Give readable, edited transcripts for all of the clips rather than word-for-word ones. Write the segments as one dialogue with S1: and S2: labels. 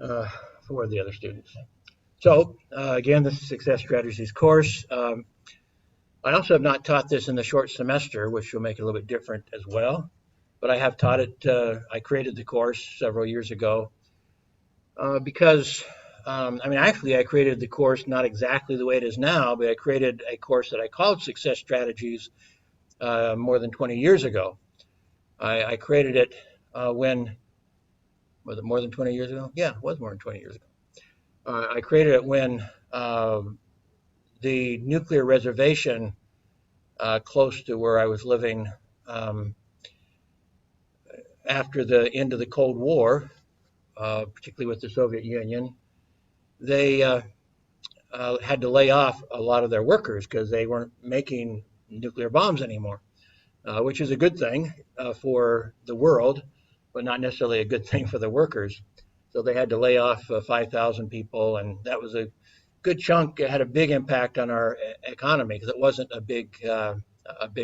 S1: uh, for the other students. So again, this is Success Strategies course. I also have not taught this in the short semester, which will make it a little bit different as well. But I have taught it. I created the course several years ago because, actually, I created the course not exactly the way it is now, but I created a course that I called Success Strategies more than 20 years ago. I created it when, was it more than 20 years ago? Yeah, it was more than 20 years ago. I created it when the nuclear reservation close to where I was living um, after the end of the Cold War, particularly with the Soviet Union, they had to lay off a lot of their workers because they weren't making nuclear bombs anymore, which is a good thing for the world, but not necessarily a good thing for the workers. So they had to lay off 5,000 people, and that was a good chunk. It had a big impact on our economy because it wasn't a big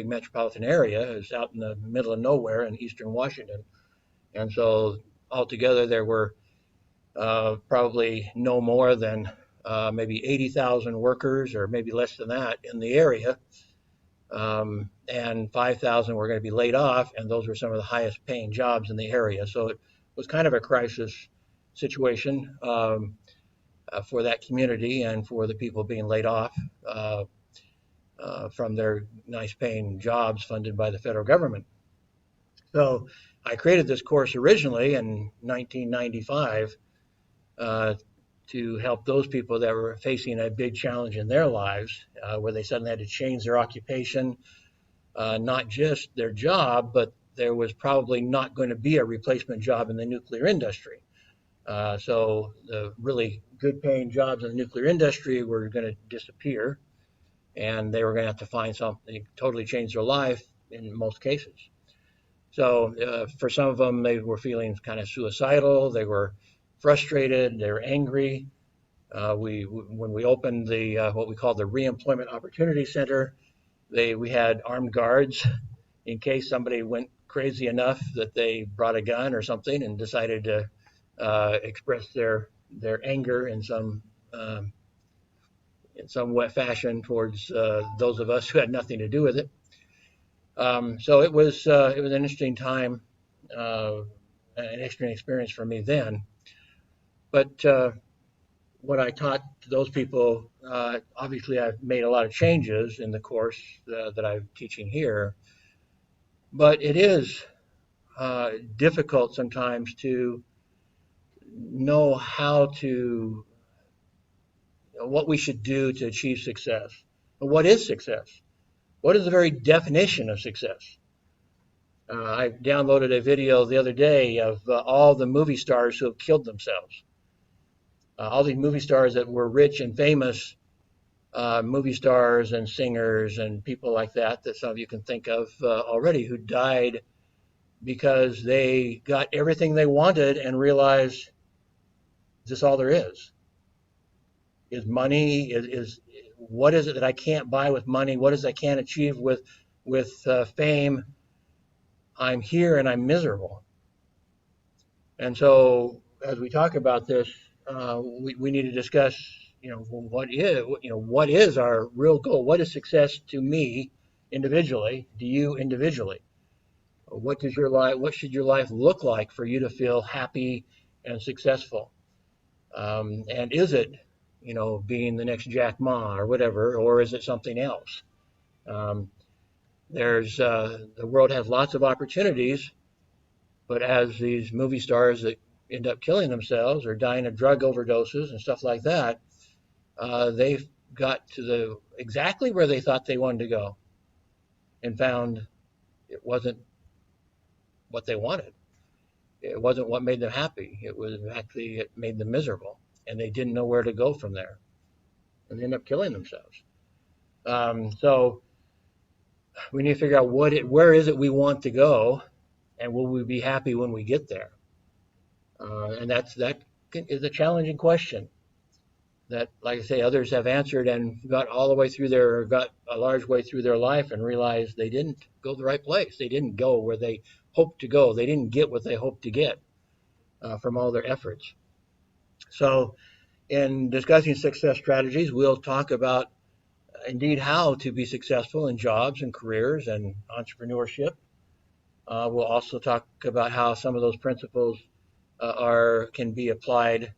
S1: metropolitan area. It was out in the middle of nowhere in eastern Washington, and so altogether there were probably no more than maybe 80,000 workers, or maybe less than that, in the area. And 5,000 were going to be laid off, and those were some of the highest paying jobs in the area. So it was kind of a crisis situation for that community and for the people being laid off from their nice paying jobs funded by the federal government. So I created this course originally in 1995 uh, to help those people that were facing a big challenge in their lives, where they suddenly had to change their occupation, not just their job, but there was probably not going to be a replacement job in the nuclear industry. So the really good paying jobs in the nuclear industry were going to disappear, and they were going to have to find something to totally change their life in most cases. So for some of them, they were feeling kind of suicidal. They were frustrated. They were angry. When we opened the what we call the Reemployment Opportunity Center, we had armed guards in case somebody went crazy enough that they brought a gun or something and decided to express their anger um, in some wet fashion towards those of us who had nothing to do with it. So it was an interesting time, uh, an interesting experience for me then. But what I taught to those people, obviously, I've made a lot of changes in the course that I'm teaching here. But it is difficult sometimes to know how to, what we should do to achieve success. But what is success? What is the very definition of success? I downloaded a video the other day of all the movie stars who have killed themselves. All these movie stars that were rich and famous, movie stars and singers and people like that, that some of you can think of already, who died because they got everything they wanted and realized, is this all there is? Is money, is what is it that I can't buy with money? What is it I can't achieve with fame? I'm here and I'm miserable. And so, as we talk about this, we need to discuss, what is our real goal? What is success to me individually? To you individually? What should your life look like for you to feel happy and successful? And is it, being the next Jack Ma or whatever, or is it something else? Um, the world has lots of opportunities, but as these movie stars that end up killing themselves or dying of drug overdoses and stuff like that, they've got to the exactly where they thought they wanted to go and found it wasn't what they wanted. It wasn't what made them happy. It made them miserable, and they didn't know where to go from there, and they end up killing themselves. So we need to figure out where is it we want to go, and will we be happy when we get there? And that is a challenging question that, like I say, others have answered and got a large way through their life and realized they didn't go the right place. They didn't go where they hoped to go. They didn't get what they hoped to get from all their efforts. So in discussing success strategies, we'll talk about indeed how to be successful in jobs and careers and entrepreneurship. We'll also talk about how some of those principles are can be applied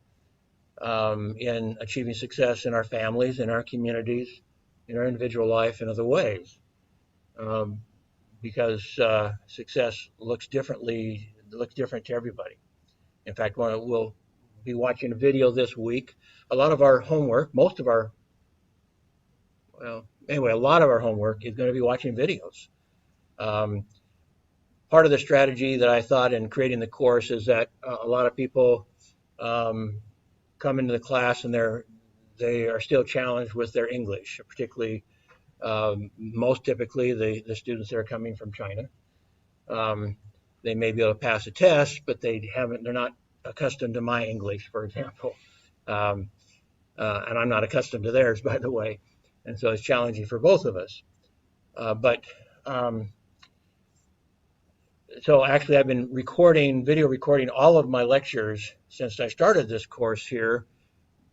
S1: in achieving success in our families, in our communities, in our individual life, and other ways. Um, because success looks different to everybody. In fact, we'll be watching a video this week. A lot of our homework, most of our, well, anyway, a lot of our homework is going to be watching videos. Um, Part of the strategy that I thought in creating the course is that a lot of people um, come into the class and they are still challenged with their English, particularly most typically the students that are coming from China. Um, they may be able to pass a test, but they're not accustomed to my English, for example. Um, and I'm not accustomed to theirs, by the way. And so it's challenging for both of us. But so actually, I've been video recording all of my lectures since I started this course here.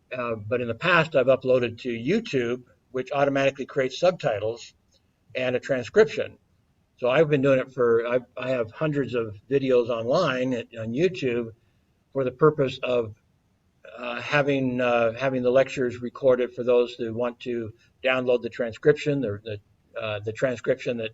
S1: But in the past, I've uploaded to YouTube, which automatically creates subtitles and a transcription. So I've been doing it I have hundreds of videos online on YouTube for the purpose of having the lectures recorded for those who want to download the transcription. The transcription that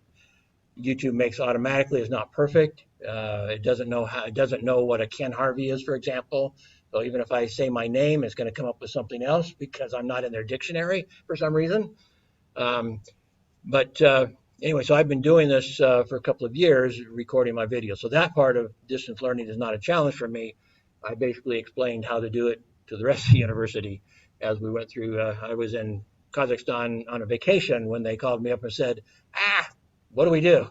S1: YouTube makes automatically is not perfect. It doesn't know what a Ken Harvey is, for example. So even if I say my name, it's going to come up with something else because I'm not in their dictionary for some reason. Um, but anyway, so I've been doing this for a couple of years, recording my videos. So that part of distance learning is not a challenge for me. I basically explained how to do it to the rest of the university as we went through. I was in Kazakhstan on a vacation when they called me up and said, what do we do?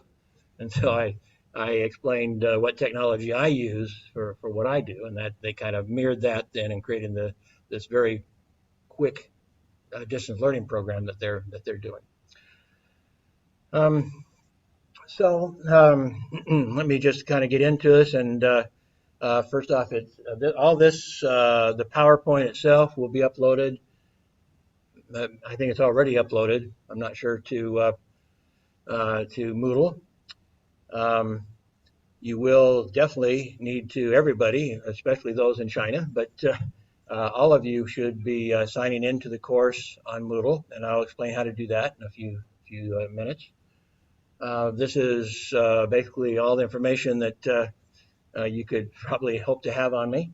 S1: And so I explained what technology I use for what I do, and that they kind of mirrored that then in creating this very quick distance learning program that they're doing. Um, Let me just kind of get into this. And first off, all this, the PowerPoint itself will be uploaded. I think it's already uploaded. I'm not sure to Moodle. Um, you will definitely need to, everybody, especially those in China, but all of you should be signing into the course on Moodle, and I'll explain how to do that in a few minutes. This is basically all the information that you could probably hope to have on me.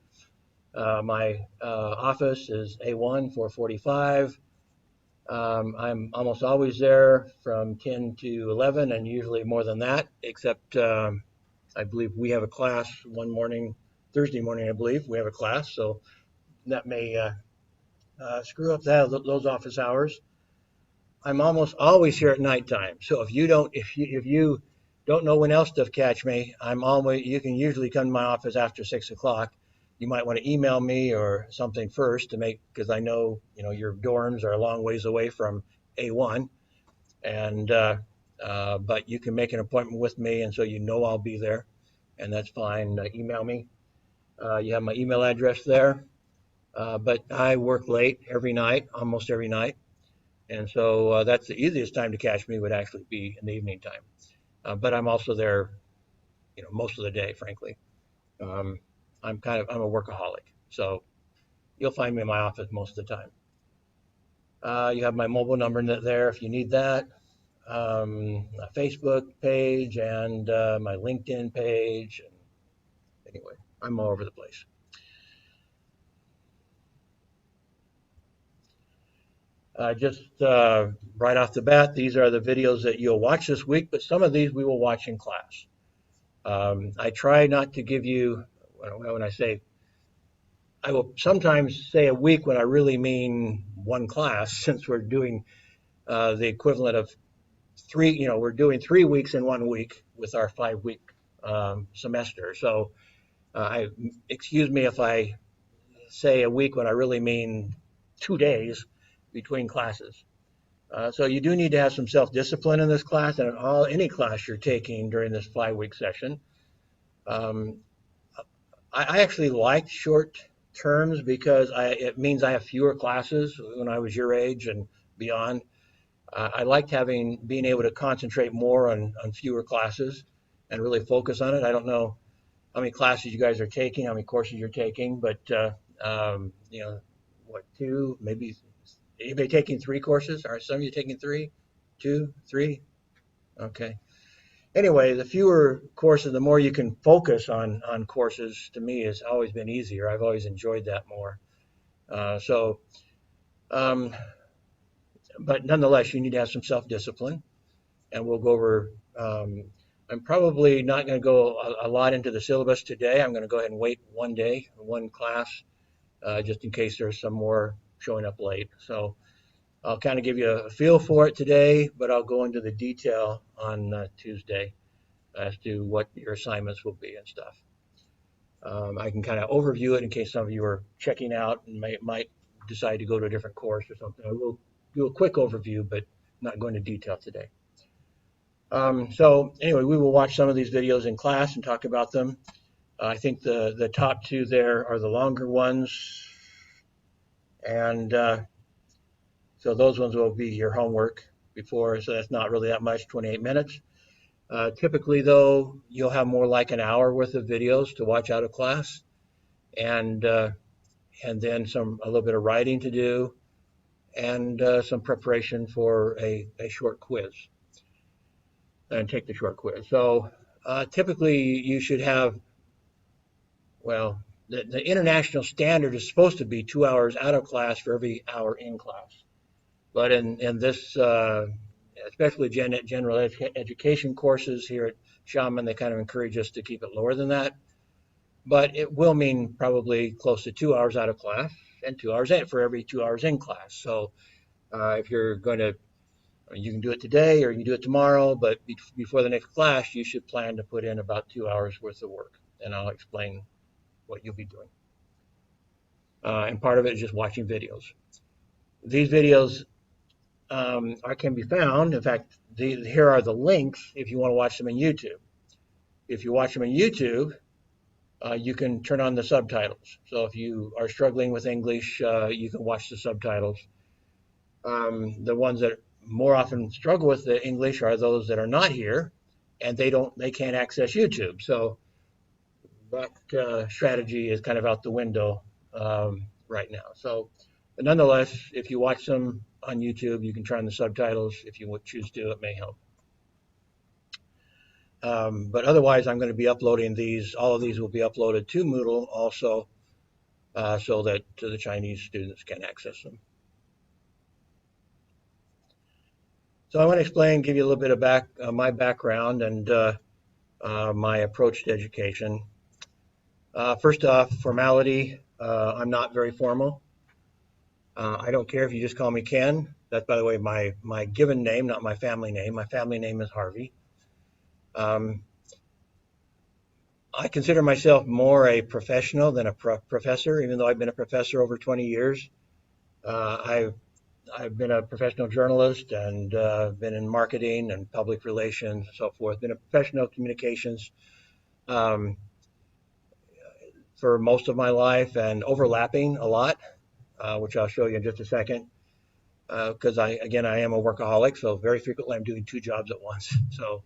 S1: My office is A1 445. I'm almost always there from 10 to 11 and usually more than that, except I believe we have a class one morning, Thursday morning, I believe we have a class. So that may screw up those office hours. I'm almost always here at nighttime. So if you don't know when else to catch me, you can usually come to my office after 6 o'clock. You might want to email me or something first because I know, your dorms are a long ways away from A1 and, but you can make an appointment with me. And so, I'll be there and that's fine. Email me. You have my email address there. But I work late every night, almost every night. And so that's the easiest time to catch me would actually be in the evening time. But I'm also there, most of the day, frankly. Um, I'm a workaholic. So you'll find me in my office most of the time. You have my mobile number there if you need that. A Facebook page and my LinkedIn page. And anyway, I'm all over the place. Just right off the bat, these are the videos that you'll watch this week, but some of these we will watch in class. I try not to give you, when I say, I will sometimes say a week when I really mean one class, since we're doing the equivalent of we're doing 3 weeks in 1 week with our 5 week semester. So excuse me if I say a week when I really mean 2 days between classes. So you do need to have some self-discipline in this class and in any class you're taking during this 5 week session. I actually like short terms because it means I have fewer classes when I was your age and beyond. I liked being able to concentrate more on fewer classes and really focus on it. I don't know how many classes you guys are taking, how many courses you're taking, but you know, what, two, maybe anybody taking three courses? Are some of you taking three, two, three? Okay. Anyway, the fewer courses, the more you can focus on courses. To me, has always been easier. I've always enjoyed that more. So, um, but nonetheless, you need to have some self-discipline, and we'll go over. I'm probably not going to go a lot into the syllabus today. I'm going to go ahead and wait one day, one class, just in case there's some more showing up late. So I'll kind of give you a feel for it today, but I'll go into the detail on Tuesday as to what your assignments will be and stuff. I can kind of overview it in case some of you are checking out and might decide to go to a different course or something. I will do a quick overview, but not go into detail today. So anyway, we will watch some of these videos in class and talk about them. I think the top two there are the longer ones, and so those ones will be your homework before, so that's not really that much, 28 minutes. Typically, though, you'll have more like an hour worth of videos to watch out of class, and then a little bit of writing to do, and some preparation for a short quiz, and take the short quiz. So typically, you should have, well, the international standard is supposed to be 2 hours out of class for every hour in class. But in this, especially general education courses here at Xiamen, they kind of encourage us to keep it lower than that. But it will mean probably close to 2 hours out of class and 2 hours for every 2 hours in class. So if you're going to, you can do it today or you can do it tomorrow, but before the next class, you should plan to put in about 2 hours worth of work. And I'll explain what you'll be doing. And part of it is just watching videos. These videos can be found. In fact, here are the links if you want to watch them in YouTube. If you watch them in YouTube, you can turn on the subtitles. So if you are struggling with English, you can watch the subtitles. The ones that more often struggle with the English are those that are not here, and they can't access YouTube. So that strategy is kind of out the window right now. So, but nonetheless, if you watch them on YouTube, you can turn on the subtitles. If you would choose to, it may help. But otherwise, I'm going to be uploading these. All of these will be uploaded to Moodle also, so that the Chinese students can access them. So I want to explain, give you a little bit of my background and my approach to education. First off, formality. I'm not very formal. I don't care if you just call me Ken. That's, by the way, my given name, not my family name. My family name is Harvey. I consider myself more a professional than a professor, even though I've been a professor over 20 years. I've been a professional journalist and been in marketing and public relations and so forth. Been a professional communications for most of my life and overlapping a lot, which I'll show you in just a second. Because I am a workaholic, so very frequently I'm doing two jobs at once. So,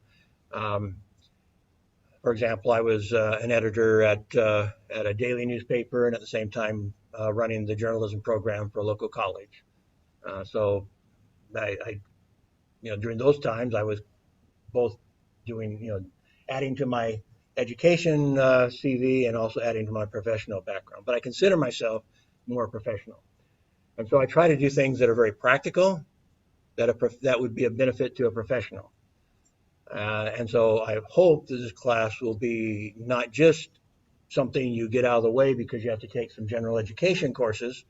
S1: for example, I was an editor at a daily newspaper and at the same time running the journalism program for a local college. So during those times, I was both doing, adding to my education CV and also adding to my professional background. But I consider myself more professional. And so I try to do things that are very practical, that would be a benefit to a professional. And so I hope that this class will be not just something you get out of the way because you have to take some general education courses,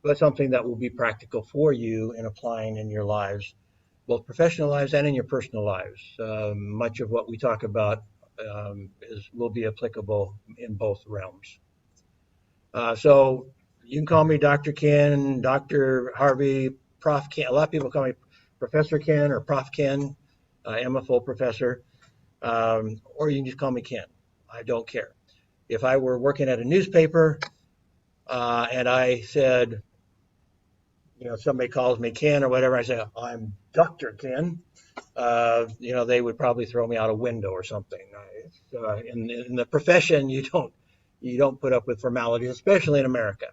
S1: but something that will be practical for you in applying in your lives, both professional lives and in your personal lives. Much of what we talk about will be applicable in both realms. So you can call me Dr. Ken, Dr. Harvey, Prof. Ken. A lot of people call me Professor Ken or Prof. Ken. I am a full professor. Or you can just call me Ken. I don't care. If I were working at a newspaper, And I said, somebody calls me Ken or whatever. I say, I'm Dr. Ken. They would probably throw me out a window or something. In the profession, you don't put up with formalities, especially in America.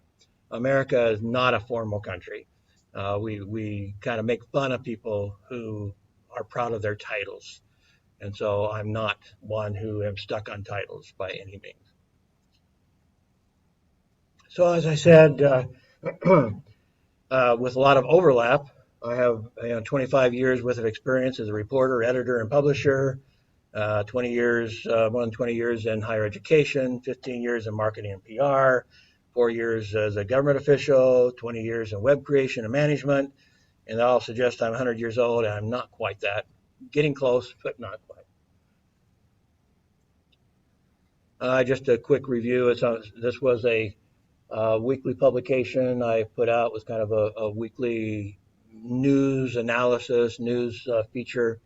S1: America is not a formal country. We kind of make fun of people who are proud of their titles, and so I'm not one who am stuck on titles by any means. So as I said, with a lot of overlap, I have 25 years worth of experience as a reporter, editor, and publisher. 20 years, more than 20 years in higher education, 15 years in marketing and PR, 4 years as a government official, 20 years in web creation and management. And I'll suggest I'm 100 years old, and I'm not quite that. Getting close, but not quite. Just a quick review. This was a weekly publication I put out. It was kind of a weekly news analysis, news feature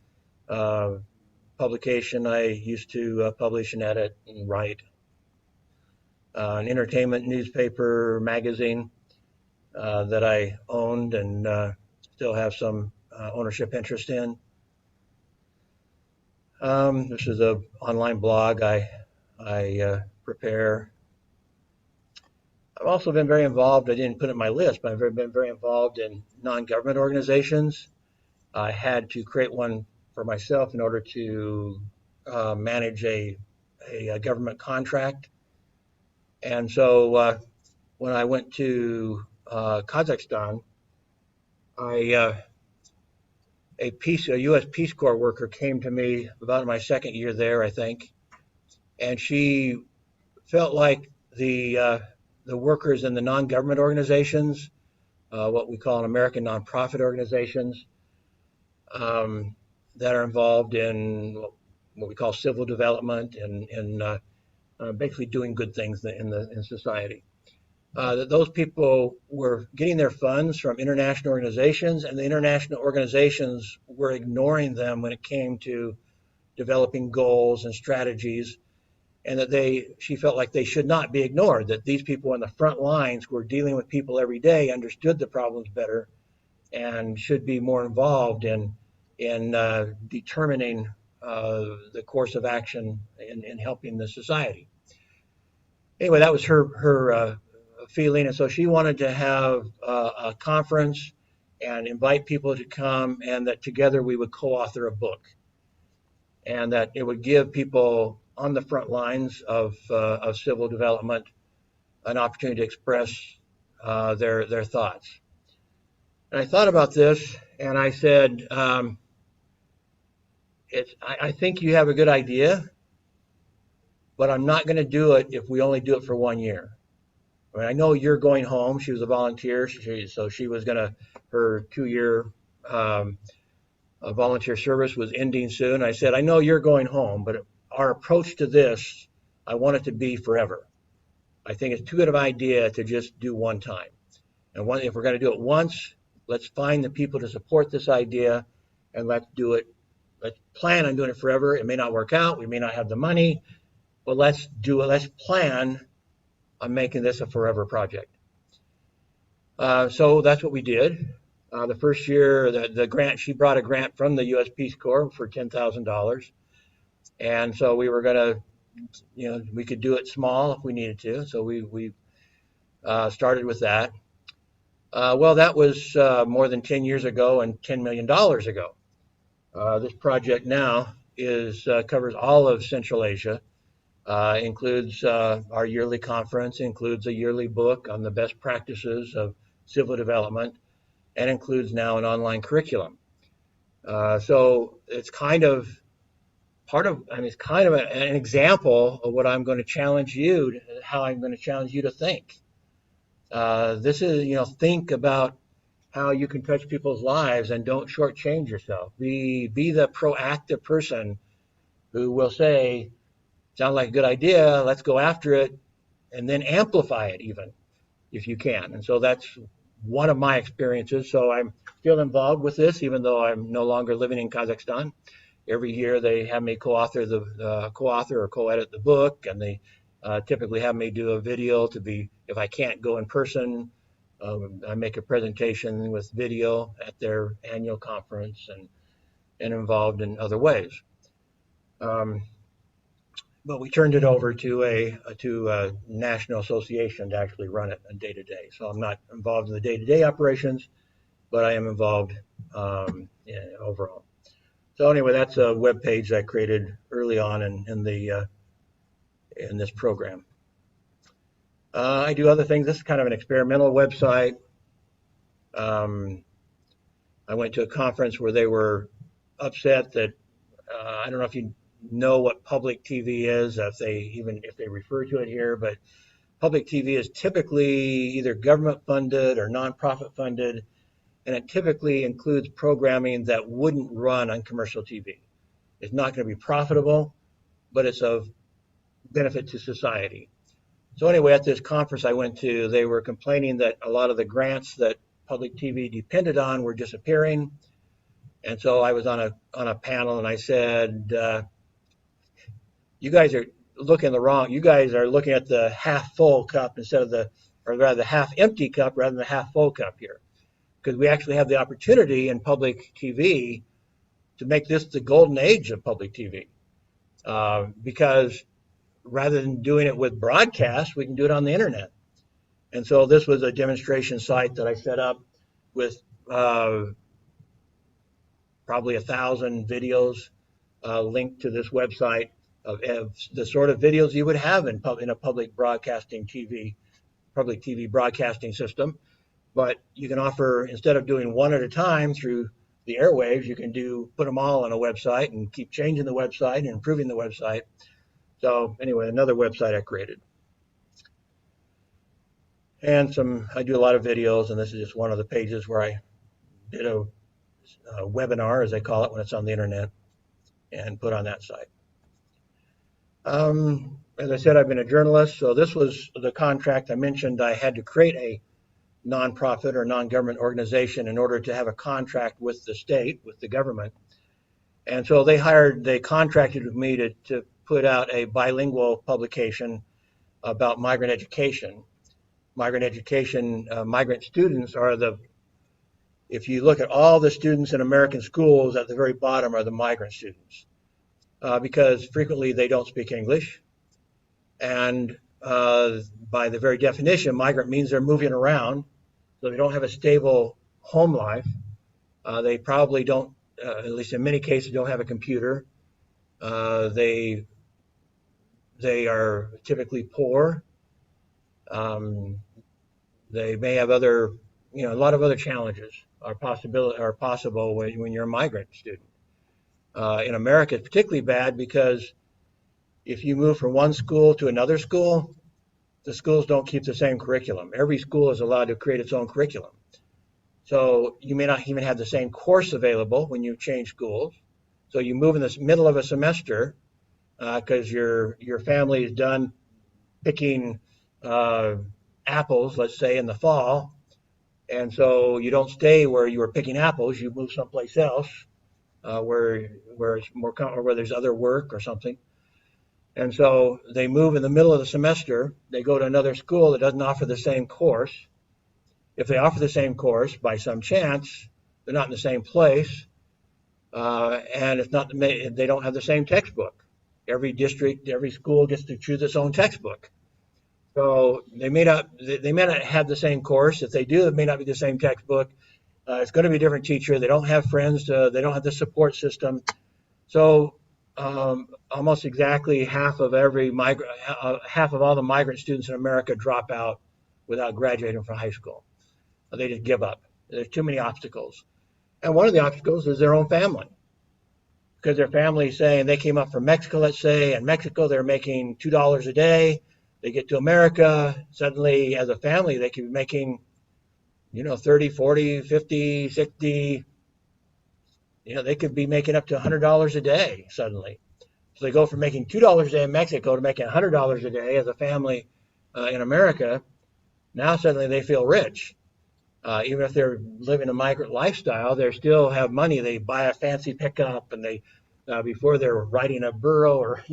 S1: uh, publication I used to publish and edit and write. An entertainment newspaper magazine that I owned and still have some ownership interest in. This is an online blog I prepare. I've also been very involved. I didn't put it in my list, but I've been very involved in non-government organizations. I had to create one for myself in order to manage a government contract. And so when I went to Kazakhstan, I a U.S. Peace Corps worker came to me about my second year there, I think, and she felt like the workers in the non-government organizations, what we call an American nonprofit organizations, that are involved in what we call civil development and basically doing good things in society. That those people were getting their funds from international organizations, and the international organizations were ignoring them when it came to developing goals and strategies, and that she felt like they should not be ignored, that these people on the front lines who are dealing with people every day understood the problems better and should be more involved in determining the course of action in helping the society. Anyway, that was her feeling, and so she wanted to have a conference and invite people to come, and that together we would co-author a book, and that it would give people on the front lines of civil development an opportunity to express their thoughts. And I thought about this, and I said, I think you have a good idea, but I'm not going to do it if we only do it for 1 year. I mean, I know you're going home. She was a volunteer, so she was her 2 year volunteer service was ending soon. I said, I know you're going home, but our approach to this, I want it to be forever. I think it's too good of an idea to just do one time. And if we're going to do it once, let's find the people to support this idea, and let's do it. Let's plan on doing it forever. It may not work out. We may not have the money, but let's do it. Let's plan on making this a forever project. So that's what we did. The first year, the grant, she brought a grant from the U.S. Peace Corps for $10,000. And so we were going to, we could do it small if we needed to. So we started with that. Well, that was more than 10 years ago and $10 million ago. This project now covers all of Central Asia, includes our yearly conference, includes a yearly book on the best practices of civil development, and includes now an online curriculum. So it's kind of it's kind of an example of what I'm going to challenge you, how I'm going to challenge you to think. This is, think about how you can touch people's lives and don't shortchange yourself. Be the proactive person who will say, sounds like a good idea, let's go after it, and then amplify it even if you can. And so that's one of my experiences. So I'm still involved with this, even though I'm no longer living in Kazakhstan. Every year they have me co-author or co-edit the book, and they typically have me do a video if I can't go in person, I make a presentation with video at their annual conference and involved in other ways. But we turned it over to a national association to actually run it day to day. So I'm not involved in the day to day operations, but I am involved overall. So anyway, that's a web page I created early on in this program. I do other things. This is kind of an experimental website. I went to a conference where they were upset that I don't know if you know what public TV is, if they refer to it here, but public TV is typically either government funded or nonprofit funded, and it typically includes programming that wouldn't run on commercial TV. It's not going to be profitable, but it's of benefit to society. So anyway, at this conference I went to, they were complaining that a lot of the grants that public TV depended on were disappearing. And so I was on a panel and I said, you guys are looking at the half full cup instead of the half empty cup rather than the half full cup here. Because we actually have the opportunity in public TV to make this the golden age of public TV. Because rather than doing it with broadcast, we can do it on the internet. And so this was a demonstration site that I set up with probably 1,000 videos linked to this website of the sort of videos you would have in a public TV broadcasting system. But you can offer, instead of doing one at a time through the airwaves, you can put them all on a website and keep changing the website and improving the website. So anyway, another website I created. And I do a lot of videos, and this is just one of the pages where I did a webinar, as they call it, when it's on the internet, and put on that site. As I said, I've been a journalist, so this was the contract I mentioned. I had to create a nonprofit or non-government organization in order to have a contract with the state, with the government. And so they contracted with me to put out a bilingual publication about migrant education. Migrant students if you look at all the students in American schools, at the very bottom are the migrant students, because frequently they don't speak English. And by the very definition, migrant means they're moving around, so they don't have a stable home life. They probably don't, at least in many cases, don't have a computer. They are typically poor. They may have a lot of other challenges are possible when you're a migrant student. In America, it's particularly bad because if you move from one school to another school, the schools don't keep the same curriculum. Every school is allowed to create its own curriculum. So you may not even have the same course available when you change schools. So you move in the middle of a semester because your family is done picking apples, let's say, in the fall. And so you don't stay where you were picking apples. You move someplace else where it's more or where there's other work or something. And so they move in the middle of the semester. They go to another school that doesn't offer the same course. If they offer the same course, by some chance, they're not in the same place, and they don't have the same textbook. Every district, every school gets to choose its own textbook. So they may not have the same course. If they do, it may not be the same textbook. It's going to be a different teacher. They don't have friends. They don't have the support system. So almost exactly half of all the migrant students in America drop out without graduating from high school. They just give up. There's too many obstacles. And one of the obstacles is their own family. Because their family is saying they came up from Mexico, let's say, and Mexico they're making $2 a day. They get to America, suddenly as a family they could be making, 30, 40, 50, 60, they could be making up to $100 a day suddenly. So they go from making $2 a day in Mexico to making $100 a day as a family in America. Now suddenly they feel rich. Even if they're living a migrant lifestyle, they still have money. They buy a fancy pickup and they before they were riding a burro or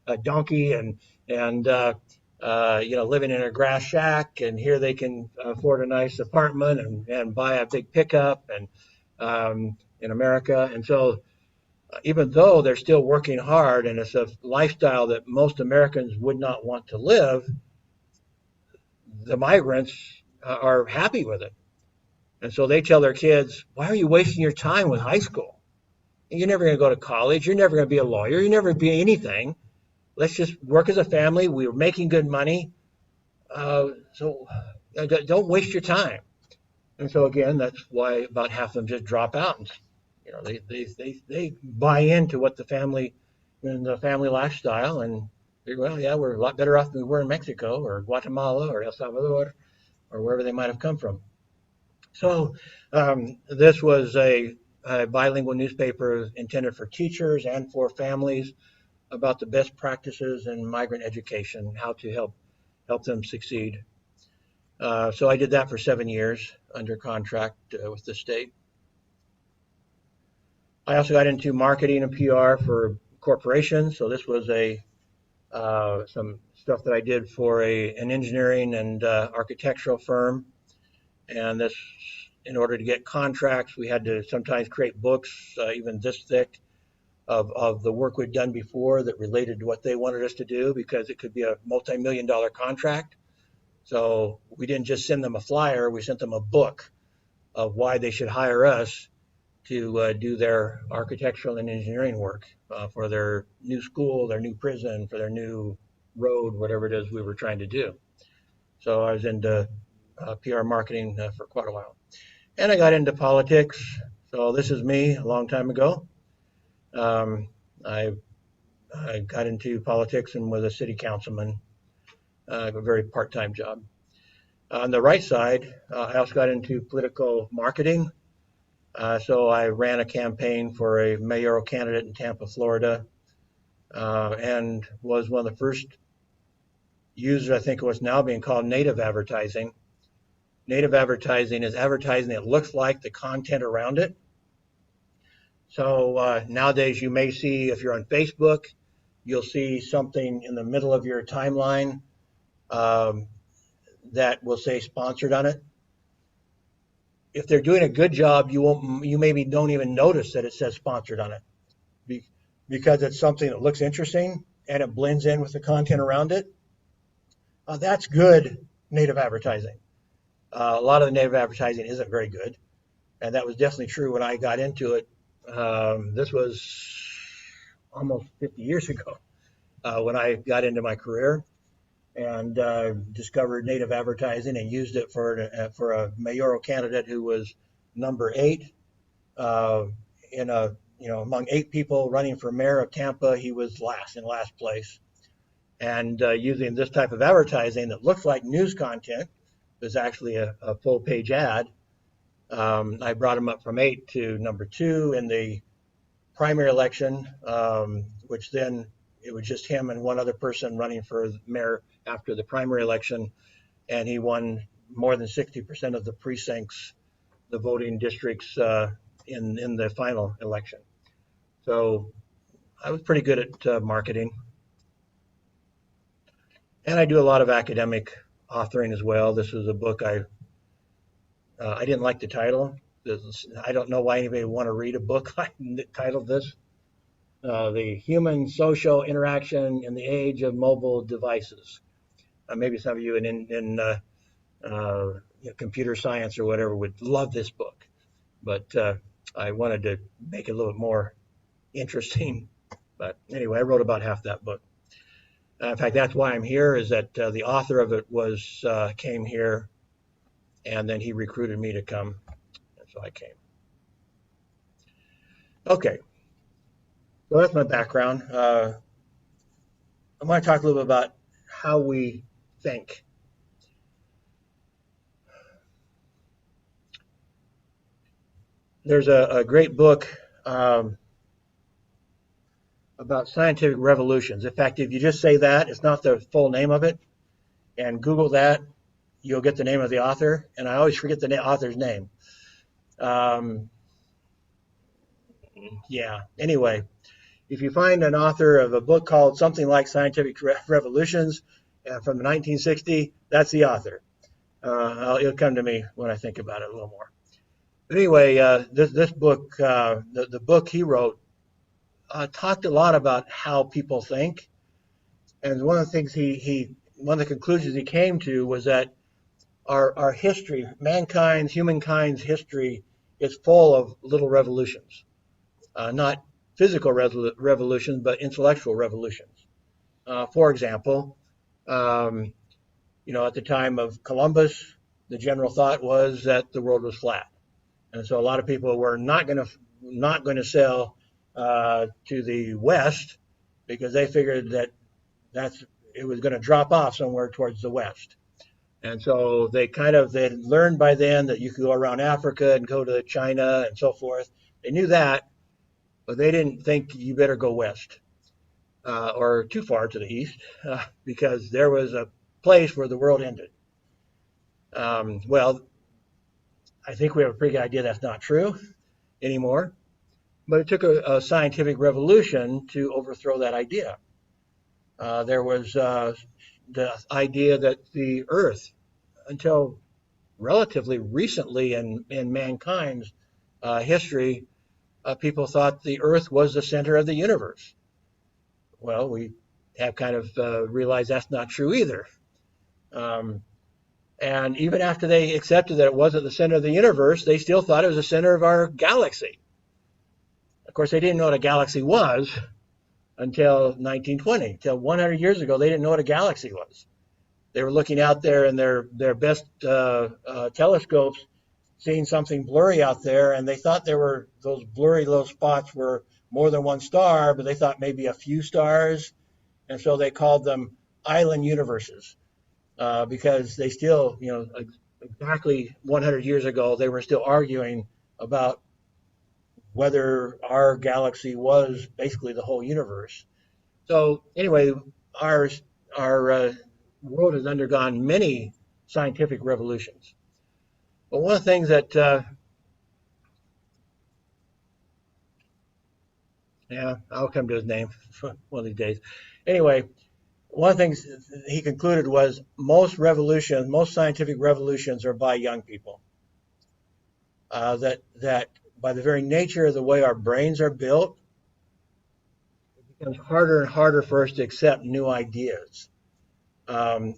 S1: a donkey and living in a grass shack, and here they can afford a nice apartment and buy a big pickup and in America. And so even though they're still working hard and it's a lifestyle that most Americans would not want to live, the migrants are happy with it. And so they tell their kids, why are you wasting your time with high school? You're never going to go to college. You're never going to be a lawyer. You're never going to be anything. Let's just work as a family. We're making good money. So don't waste your time. And so again, that's why about half of them just drop out. And, they buy into what the family and the family lifestyle, and figure, well, yeah, we're a lot better off than we were in Mexico or Guatemala or El Salvador or wherever they might have come from. So this was a bilingual newspaper intended for teachers and for families about the best practices in migrant education, how to help them succeed. So I did that for 7 years under contract with the state. I also got into marketing and PR for corporations. So this was some stuff that I did for an engineering and architectural firm. And this, in order to get contracts, we had to sometimes create books, even this thick, of the work we'd done before that related to what they wanted us to do, because it could be a multi-million-dollar contract. So we didn't just send them a flyer, we sent them a book of why they should hire us to do their architectural and engineering work for their new school, their new prison, for their new road, whatever it is we were trying to do. So I was into PR marketing for quite a while. And I got into politics. So this is me a long time ago. Um, I, I got into politics and was a city councilman. I have a very part-time job. On the right side, I also got into political marketing. So I ran a campaign for a mayoral candidate in Tampa, Florida, and was one of the first users, I think, of what's now being called native advertising. Native advertising is advertising that looks like the content around it. So nowadays you may see, if you're on Facebook, you'll see something in the middle of your timeline um, that will say sponsored on it. If they're doing a good job, you maybe don't even notice that it says sponsored on it because it's something that looks interesting and it blends in with the content around it. That's good native advertising. A lot of the native advertising isn't very good, and that was definitely true when I got into it. This was almost 50 years ago when I got into my career and discovered native advertising and used it for a mayoral candidate who was number 8 in a among 8 people running for mayor of Tampa. He was in last place, and using this type of advertising that looks like news content, was actually a full page ad. I brought him up from 8 to number 2 in the primary election, which then it was just him and one other person running for mayor after the primary election, and he won more than 60% of the precincts, the voting districts in the final election. So I was pretty good at marketing, and I do a lot of academic authoring as well. This was a book I didn't like the title. I don't know why anybody would want to read a book titled this. The Human Social Interaction in the Age of Mobile Devices. Maybe some of you in computer science or whatever would love this book, but I wanted to make it a little bit more interesting. But anyway, I wrote about half that book. In fact, that's why I'm here, is that the author of it came here, and then he recruited me to come, and so I came. Okay, so that's my background. I want to talk a little bit about how we think. There's a great book about scientific revolutions. In fact, if you just say that, it's not the full name of it, and Google that, you'll get the name of the author. And I always forget the author's name. Yeah. Anyway, if you find an author of a book called something like Scientific Revolutions from the 1960s, that's the author. It'll come to me when I think about it a little more. But anyway, this book, the book he wrote, talked a lot about how people think, and one of the things one of the conclusions he came to was that our history, humankind's history, is full of little revolutions, not physical revolutions, but intellectual revolutions. For example, um, at the time of Columbus, the general thought was that the world was flat, and so a lot of people were not going to sail to the west because they figured that that's it was going to drop off somewhere towards the west. And so they learned by then that you could go around Africa and go to China and so forth. They knew that, but they didn't think you better go west or too far to the east because there was a place where the world ended. Well, I think we have a pretty good idea that's not true anymore, but it took a scientific revolution to overthrow that idea. There was the idea that the Earth, until relatively recently in mankind's history, people thought the Earth was the center of the universe. Well, we have kind of realized that's not true either. Um, and even after they accepted that it wasn't the center of the universe, they still thought it was the center of our galaxy. Of course, they didn't know what a galaxy was until 1920. Until 100 years ago, they didn't know what a galaxy was. They were looking out there in their best telescopes, seeing something blurry out there, and they thought there were those blurry little spots were more than one star, but they thought maybe a few stars, and so they called them island universes because they still, exactly 100 years ago, they were still arguing about whether our galaxy was basically the whole universe. So anyway, our our world has undergone many scientific revolutions. But one of the things that yeah, I'll come to his name one of these days. Anyway, one of the things he concluded was most scientific revolutions are by young people. That by the very nature of the way our brains are built, it becomes harder and harder for us to accept new ideas. Um,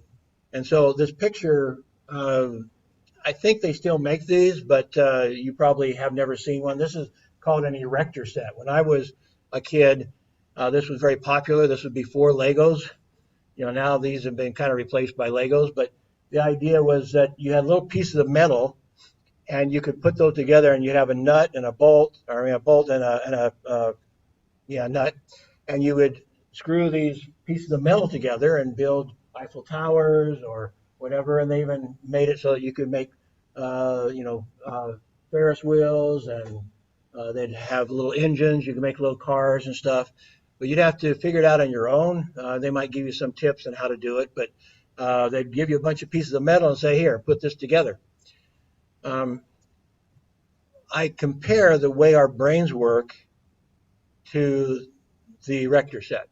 S1: and so this picture, I think they still make these, but you probably have never seen one. This is called an erector set. When I was a kid, this was very popular. This was before Legos. Now these have been kind of replaced by Legos, but the idea was that you had little pieces of metal and you could put those together and you'd have a nut and a bolt, or I mean, a bolt and a yeah, nut, and you would screw these pieces of metal together and build Eiffel Towers or whatever. And they even made it so that you could make, uh, you know, uh, Ferris wheels, and they'd have little engines. You could make little cars and stuff, but you'd have to figure it out on your own. They might give you some tips on how to do it, but they'd give you a bunch of pieces of metal and say, "Here, put this together." Um, I compare the way our brains work to the Rector set.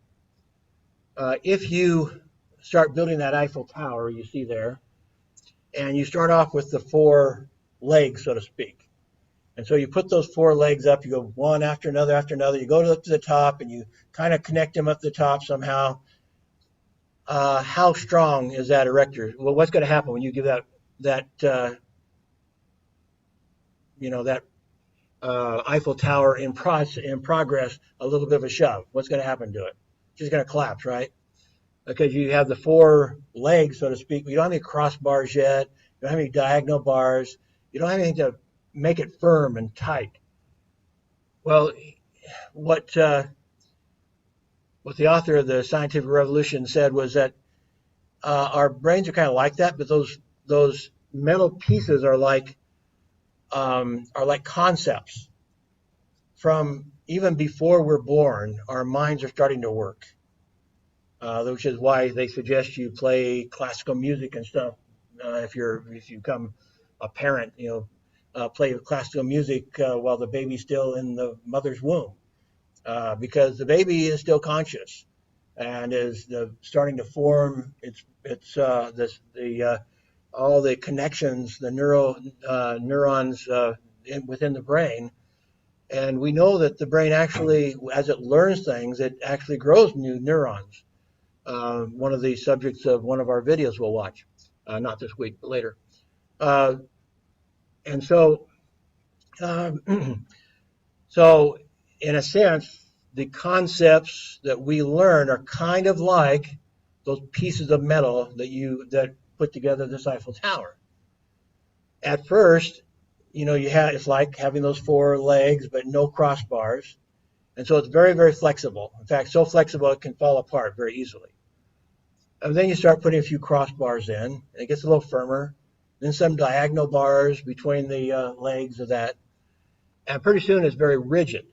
S1: If you start building that Eiffel Tower you see there, and you start off with the four legs, so to speak. And so you put those four legs up, you go one after another, you go to the top and you kind of connect them up the top somehow. How strong is that erector? Well, what's going to happen when you give that that Eiffel Tower in progress a little bit of a shove? What's going to happen to it? It's just going to collapse, right? Because you have the four legs, so to speak. But you don't have any crossbars yet. You don't have any diagonal bars. You don't have anything to make it firm and tight. Well, what what the author of the Scientific Revolution said was that our brains are kind of like that, but those metal pieces are like concepts from even before we're born. Our minds are starting to work, which is why they suggest you play classical music and stuff if you become a parent. play classical music while the baby's still in the mother's womb, because the baby is still conscious and is starting to form all the connections, the neurons within the brain. And we know that the brain actually, as it learns things, it actually grows new neurons. One of the subjects of one of our videos we'll watch, not this week, but later. Uh, and so, so in a sense, the concepts that we learn are kind of like those pieces of metal that put together this Eiffel Tower. At first, it's like having those four legs but no crossbars, and so it's very, very flexible. In fact, so flexible it can fall apart very easily. And then you start putting a few crossbars in, and it gets a little firmer. Then some diagonal bars between the legs of that, and pretty soon it's very rigid.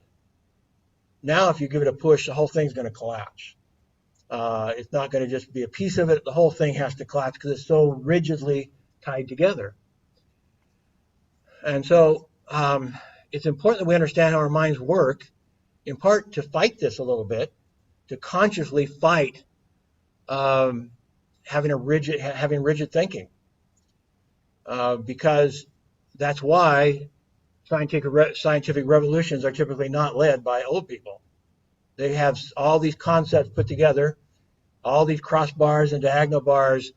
S1: Now, if you give it a push, the whole thing's going to collapse. It's not going to just be a piece of it. The whole thing has to collapse because it's so rigidly tied together. And so it's important that we understand how our minds work, in part to fight this a little bit, to consciously fight having rigid thinking, because that's why scientific revolutions are typically not led by old people. They have all these concepts put together, all these crossbars and diagonal bars,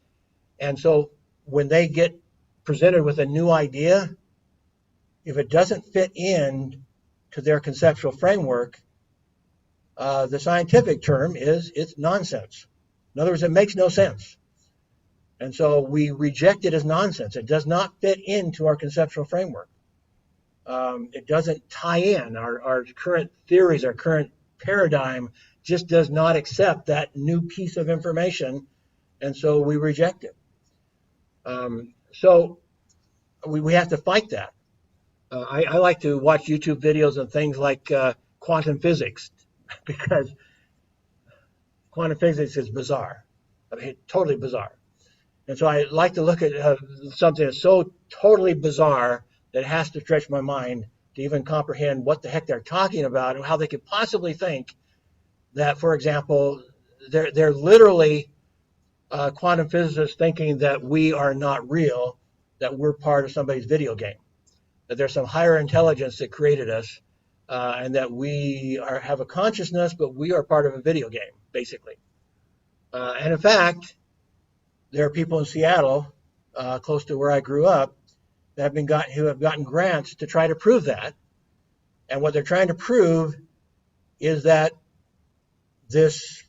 S1: and so when they get presented with a new idea, if it doesn't fit in to their conceptual framework, the scientific term is it's nonsense. In other words, it makes no sense. And so we reject it as nonsense. It does not fit into our conceptual framework. It doesn't tie in. Our current theories, our current paradigm just does not accept that new piece of information, and so we reject it. So we have to fight that. I like to watch YouTube videos on things like quantum physics, because quantum physics is bizarre. I mean, totally bizarre. And so I like to look at something that's so totally bizarre that it has to stretch my mind to even comprehend what the heck they're talking about and how they could possibly think that, for example, they're literally quantum physicists thinking that we are not real, that we're part of somebody's video game, that there's some higher intelligence that created us, and that we have a consciousness, but we are part of a video game, basically. And in fact, there are people in Seattle, close to where I grew up, that who have gotten grants to try to prove that. And what they're trying to prove is that this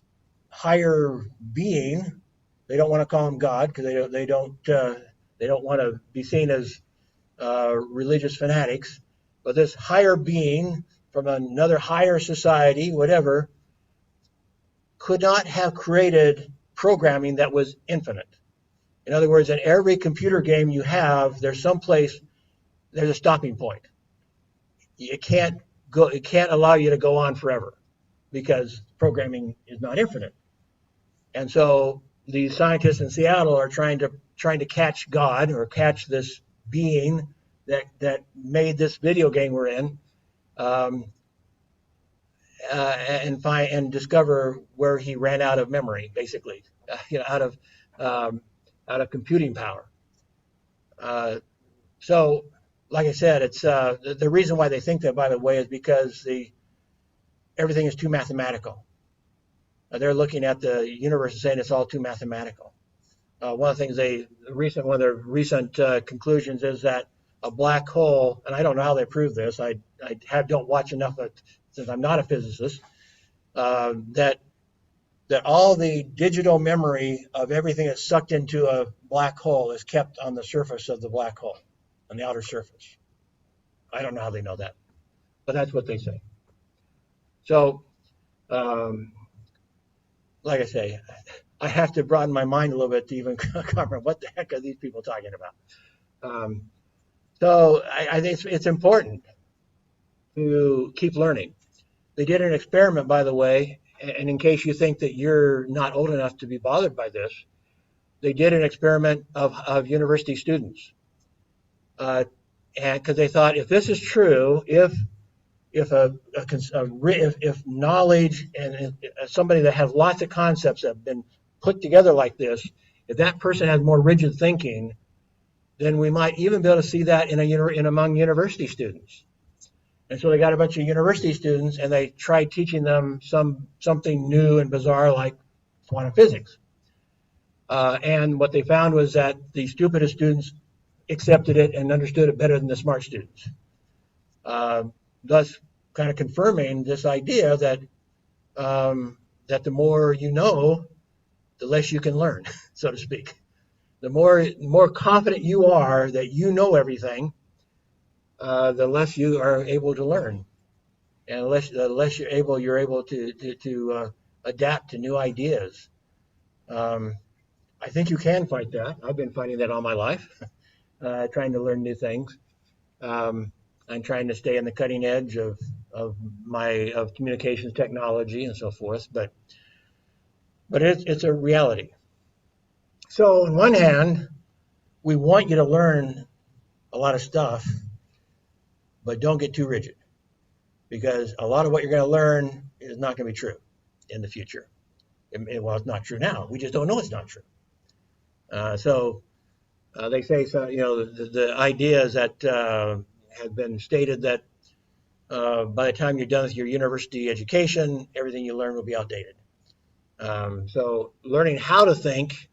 S1: higher being, they don't want to call him God because they don't want to be seen as religious fanatics, but this higher being from another higher society, whatever, could not have created programming that was infinite. In other words, in every computer game you have, there's a stopping point. It can't allow you to go on forever because programming is not infinite. And so the scientists in Seattle are trying to catch God, or catch this being that made this video game we're in, and discover where he ran out of memory, basically, out of computing power. So, like I said, it's the reason why they think that, by the way, is because everything is too mathematical. They're looking at the universe and saying it's all too mathematical. One of the things one of their recent conclusions is that a black hole, and I don't know how they prove this. I don't watch enough of it since I'm not a physicist. That all the digital memory of everything that's sucked into a black hole is kept on the surface of the black hole, on the outer surface. I don't know how they know that, but that's what they say. So, like I say, I have to broaden my mind a little bit to even comprehend what the heck are these people talking about. So I think it's important to keep learning. They did an experiment, by the way, and in case you think that you're not old enough to be bothered by this, they did an experiment of university students. and because they thought if this is true, if knowledge and somebody that has lots of concepts that have been put together like this, if that person has more rigid thinking, then we might even be able to see that in among university students. And so they got a bunch of university students and they tried teaching them something new and bizarre like quantum physics. And what they found was that the stupidest students accepted it and understood it better than the smart students. Thus, kind of confirming this idea that the more you know, the less you can learn, so to speak. The more confident you are that you know everything, the less you are able to learn, and the less you're able to adapt to new ideas. Um, I think you can fight that. I've been fighting that all my life, trying to learn new things. I'm trying to stay on the cutting edge of communications technology and so forth, but it's a reality. So on one hand, we want you to learn a lot of stuff, but don't get too rigid because a lot of what you're going to learn is not going to be true in the future. Well, it's not true now. We just don't know it's not true. So they say, so, the ideas that have been stated that by the time you're done with your university education, everything you learn will be outdated. So learning how to think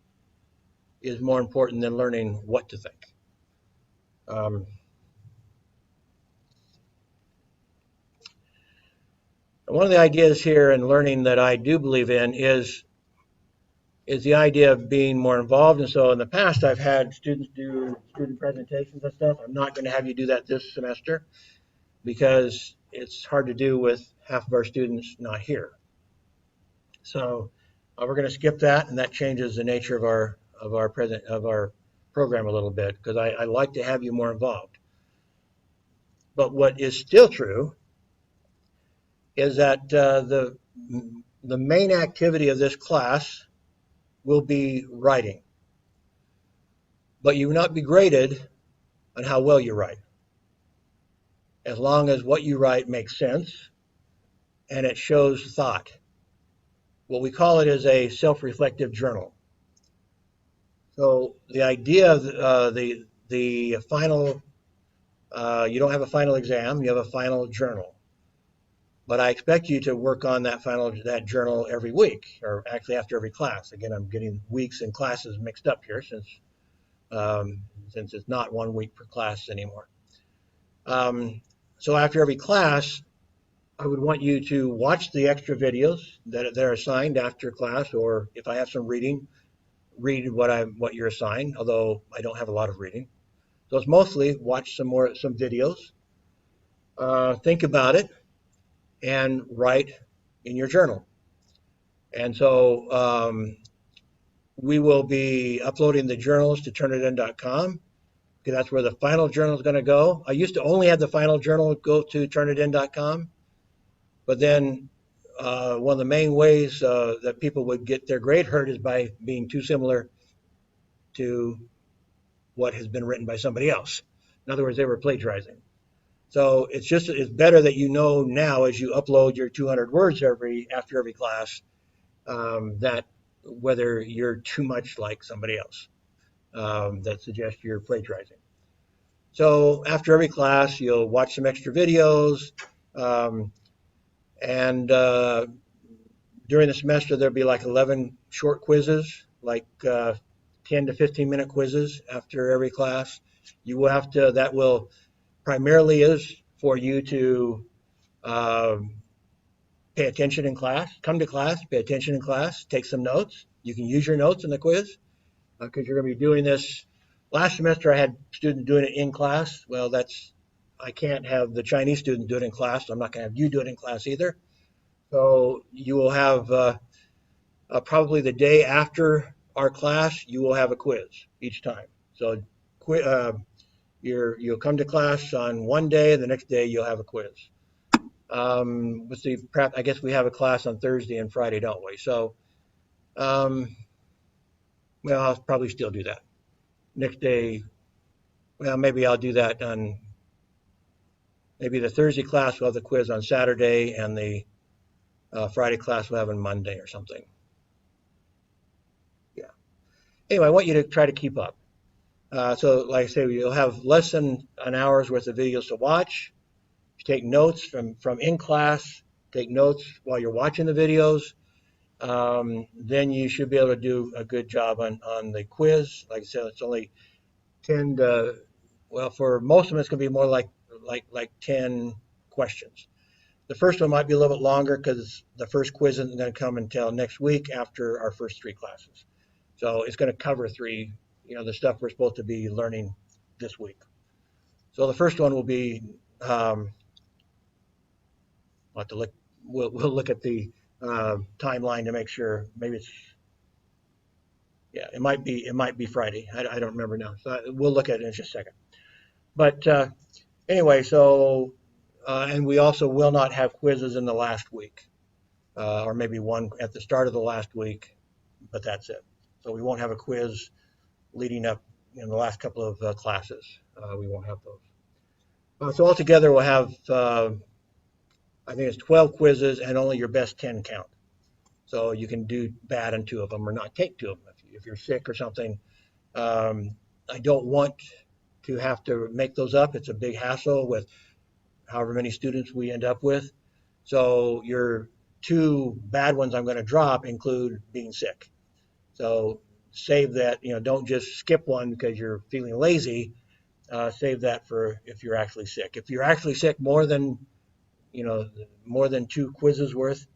S1: is more important than learning what to think. One of the ideas here in learning that I do believe in is the idea of being more involved. And so in the past, I've had students do student presentations and stuff. I'm not going to have you do that this semester because it's hard to do with half of our students not here. So we're going to skip that, and that changes the nature of our program a little bit because I like to have you more involved. But what is still true is that the main activity of this class will be writing, but you will not be graded on how well you write, as long as what you write makes sense and it shows thought. What we call it is a self-reflective journal. So the idea of the final, you don't have a final exam, you have a final journal. But I expect you to work on that journal every week, or actually after every class. Again, I'm getting weeks and classes mixed up here since it's not 1 week per class anymore. So after every class, I would want you to watch the extra videos that are assigned after class, or if I have some reading, read what you're assigned, although I don't have a lot of reading. So it's mostly watch some videos, think about it, and write in your journal. And so we will be uploading the journals to turnitin.com because that's where the final journal is going to go. I used to only have the final journal go to turnitin.com, but then one of the main ways that people would get their grade hurt is by being too similar to what has been written by somebody else. In other words, they were plagiarizing. So it's better that you know now as you upload your 200 words after every class that whether you're too much like somebody else that suggests you're plagiarizing. So after every class, you'll watch some extra videos, and during the semester there'll be like 11 short quizzes, like 10 to 15-minute quizzes after every class. You will have to. That will primarily is for you to pay attention in class, come to class, pay attention in class, take some notes. You can use your notes in the quiz because you're going to be doing this. Last semester, I had students doing it in class. Well, I can't have the Chinese student do it in class, so I'm not going to have you do it in class either. So you will have probably the day after our class, you will have a quiz each time. So you'll come to class on one day, the next day you'll have a quiz. Let's see, I guess we have a class on Thursday and Friday, don't we? So, well, I'll probably still do that. Next day, well, maybe I'll do that on maybe the Thursday class will have the quiz on Saturday, and the Friday class will have on Monday or something. Yeah. Anyway, I want you to try to keep up. So, like I say, you'll have less than an hour's worth of videos to watch. You take notes from in class. Take notes while you're watching the videos. Then you should be able to do a good job on the quiz. Like I said, it's only 10 to, well, for most of them, it's going to be more like 10 questions. The first one might be a little bit longer because the first quiz isn't going to come until next week after our first three classes. So it's going to cover the stuff we're supposed to be learning this week. So the first one will be, we'll have to look, we'll look at the timeline to make sure. Maybe it's, yeah, it might be Friday. I don't remember now. So we'll look at it in just a second. But anyway, so and we also will not have quizzes in the last week, or maybe one at the start of the last week, but that's it. So we won't have a quiz leading up in the last couple of classes. We won't have those. So altogether, we'll have I think it's 12 quizzes and only your best 10 count. So you can do bad in two of them or not take two of them if you're sick or something. I don't want to have to make those up. It's a big hassle with however many students we end up with. So your two bad ones I'm going to drop include being sick. So save that, don't just skip one because you're feeling lazy. Save that for if you're actually sick. If you're actually sick more than two quizzes worth,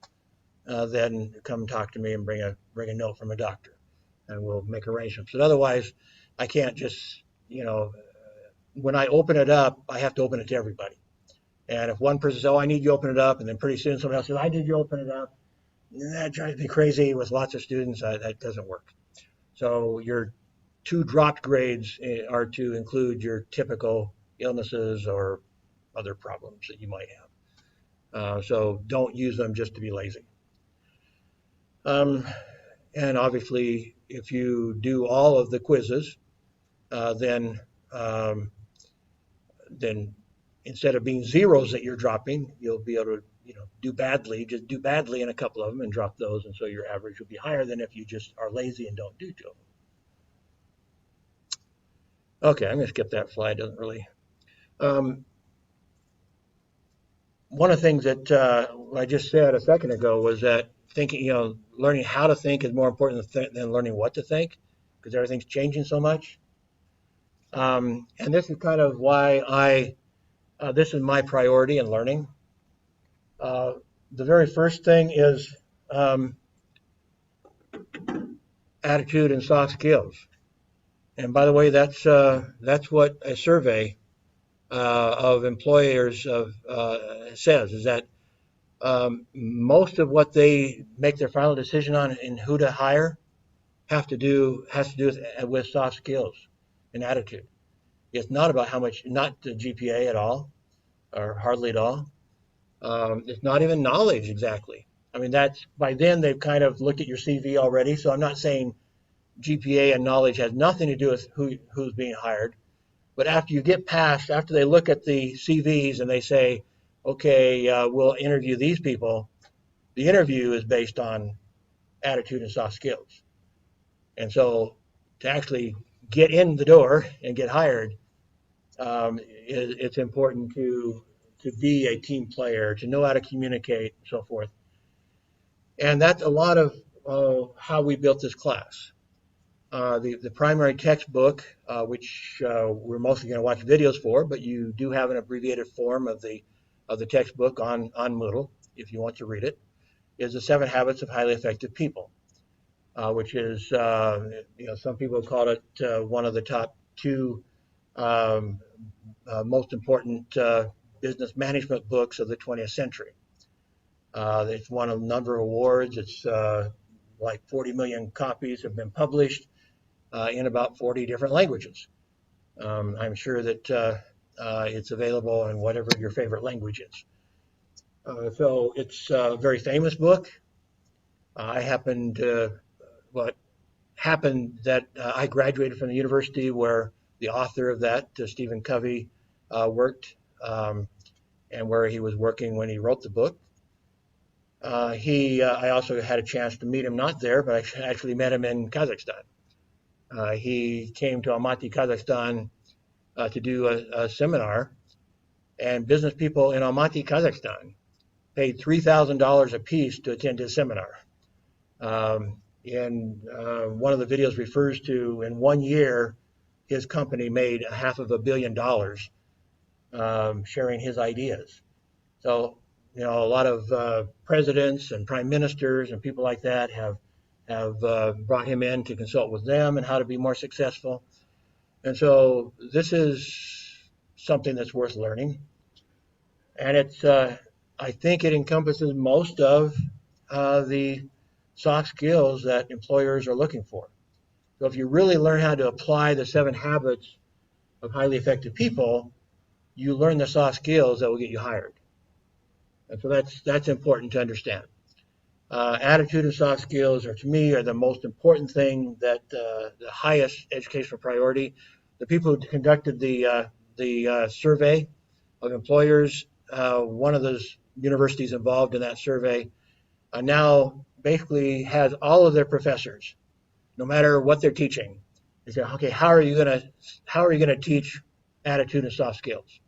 S1: then come talk to me and bring a note from a doctor, and we'll make arrangements. But otherwise, I can't just, when I open it up, I have to open it to everybody. And if one person says, "Oh, I need you to open it up," and then pretty soon somebody else says, "I need you to open it up," that drives me crazy with lots of students. That doesn't work. So your two dropped grades are to include your typical illnesses or other problems that you might have. So don't use them just to be lazy. And obviously, if you do all of the quizzes, then then instead of being zeros that you're dropping, you'll be able to do badly. Just do badly in a couple of them and drop those, and so your average will be higher than if you just are lazy and don't do two of them. Okay, I'm going to skip that slide. Doesn't really. One of the things that I just said a second ago was that thinking, learning how to think is more important than learning what to think, because everything's changing so much. And this is kind of why this is my priority in learning. The very first thing is attitude and soft skills. And by the way, that's what a survey of employers says, is that most of what they make their final decision on in who to hire has to do with soft skills and attitude. It's not about not the GPA at all, or hardly at all. It's not even knowledge exactly. I mean, that's by then they've kind of looked at your CV already. So I'm not saying GPA and knowledge has nothing to do with who's being hired. But after they look at the CVs and they say, okay, we'll interview these people, the interview is based on attitude and soft skills. And so to actually get in the door and get hired, it's important to be a team player, to know how to communicate, and so forth. And that's a lot of how we built this class. The primary textbook, which we're mostly going to watch videos for, but you do have an abbreviated form of the textbook on Moodle if you want to read it, is The 7 Habits of Highly Effective People, which is, some people call it one of the top two most important business management books of the 20th century. It's won a number of awards. It's like 40 million copies have been published in about 40 different languages. I'm sure that it's available in whatever your favorite language is. So it's a very famous book. What happened that I graduated from the university where the author of that, Stephen Covey, worked. and where he was working when he wrote the book. I also had a chance to meet him not there, but I actually met him in Kazakhstan. He came to Almaty, Kazakhstan to do a seminar, and business people in Almaty, Kazakhstan paid $3,000 a piece to attend his seminar. And one of the videos refers to in 1 year, his company made $500 million sharing his ideas. So, a lot of presidents and prime ministers and people like that have brought him in to consult with them and how to be more successful. And so this is something that's worth learning. And I think it encompasses most of the soft skills that employers are looking for. So if you really learn how to apply the 7 habits of highly effective people, you learn the soft skills that will get you hired. And so that's important to understand. Attitude and soft skills to me, are the most important thing that the highest educational priority. The people who conducted the survey of employers, one of those universities involved in that survey now basically has all of their professors, no matter what they're teaching. They say, okay, how are you going to teach attitude and soft skills?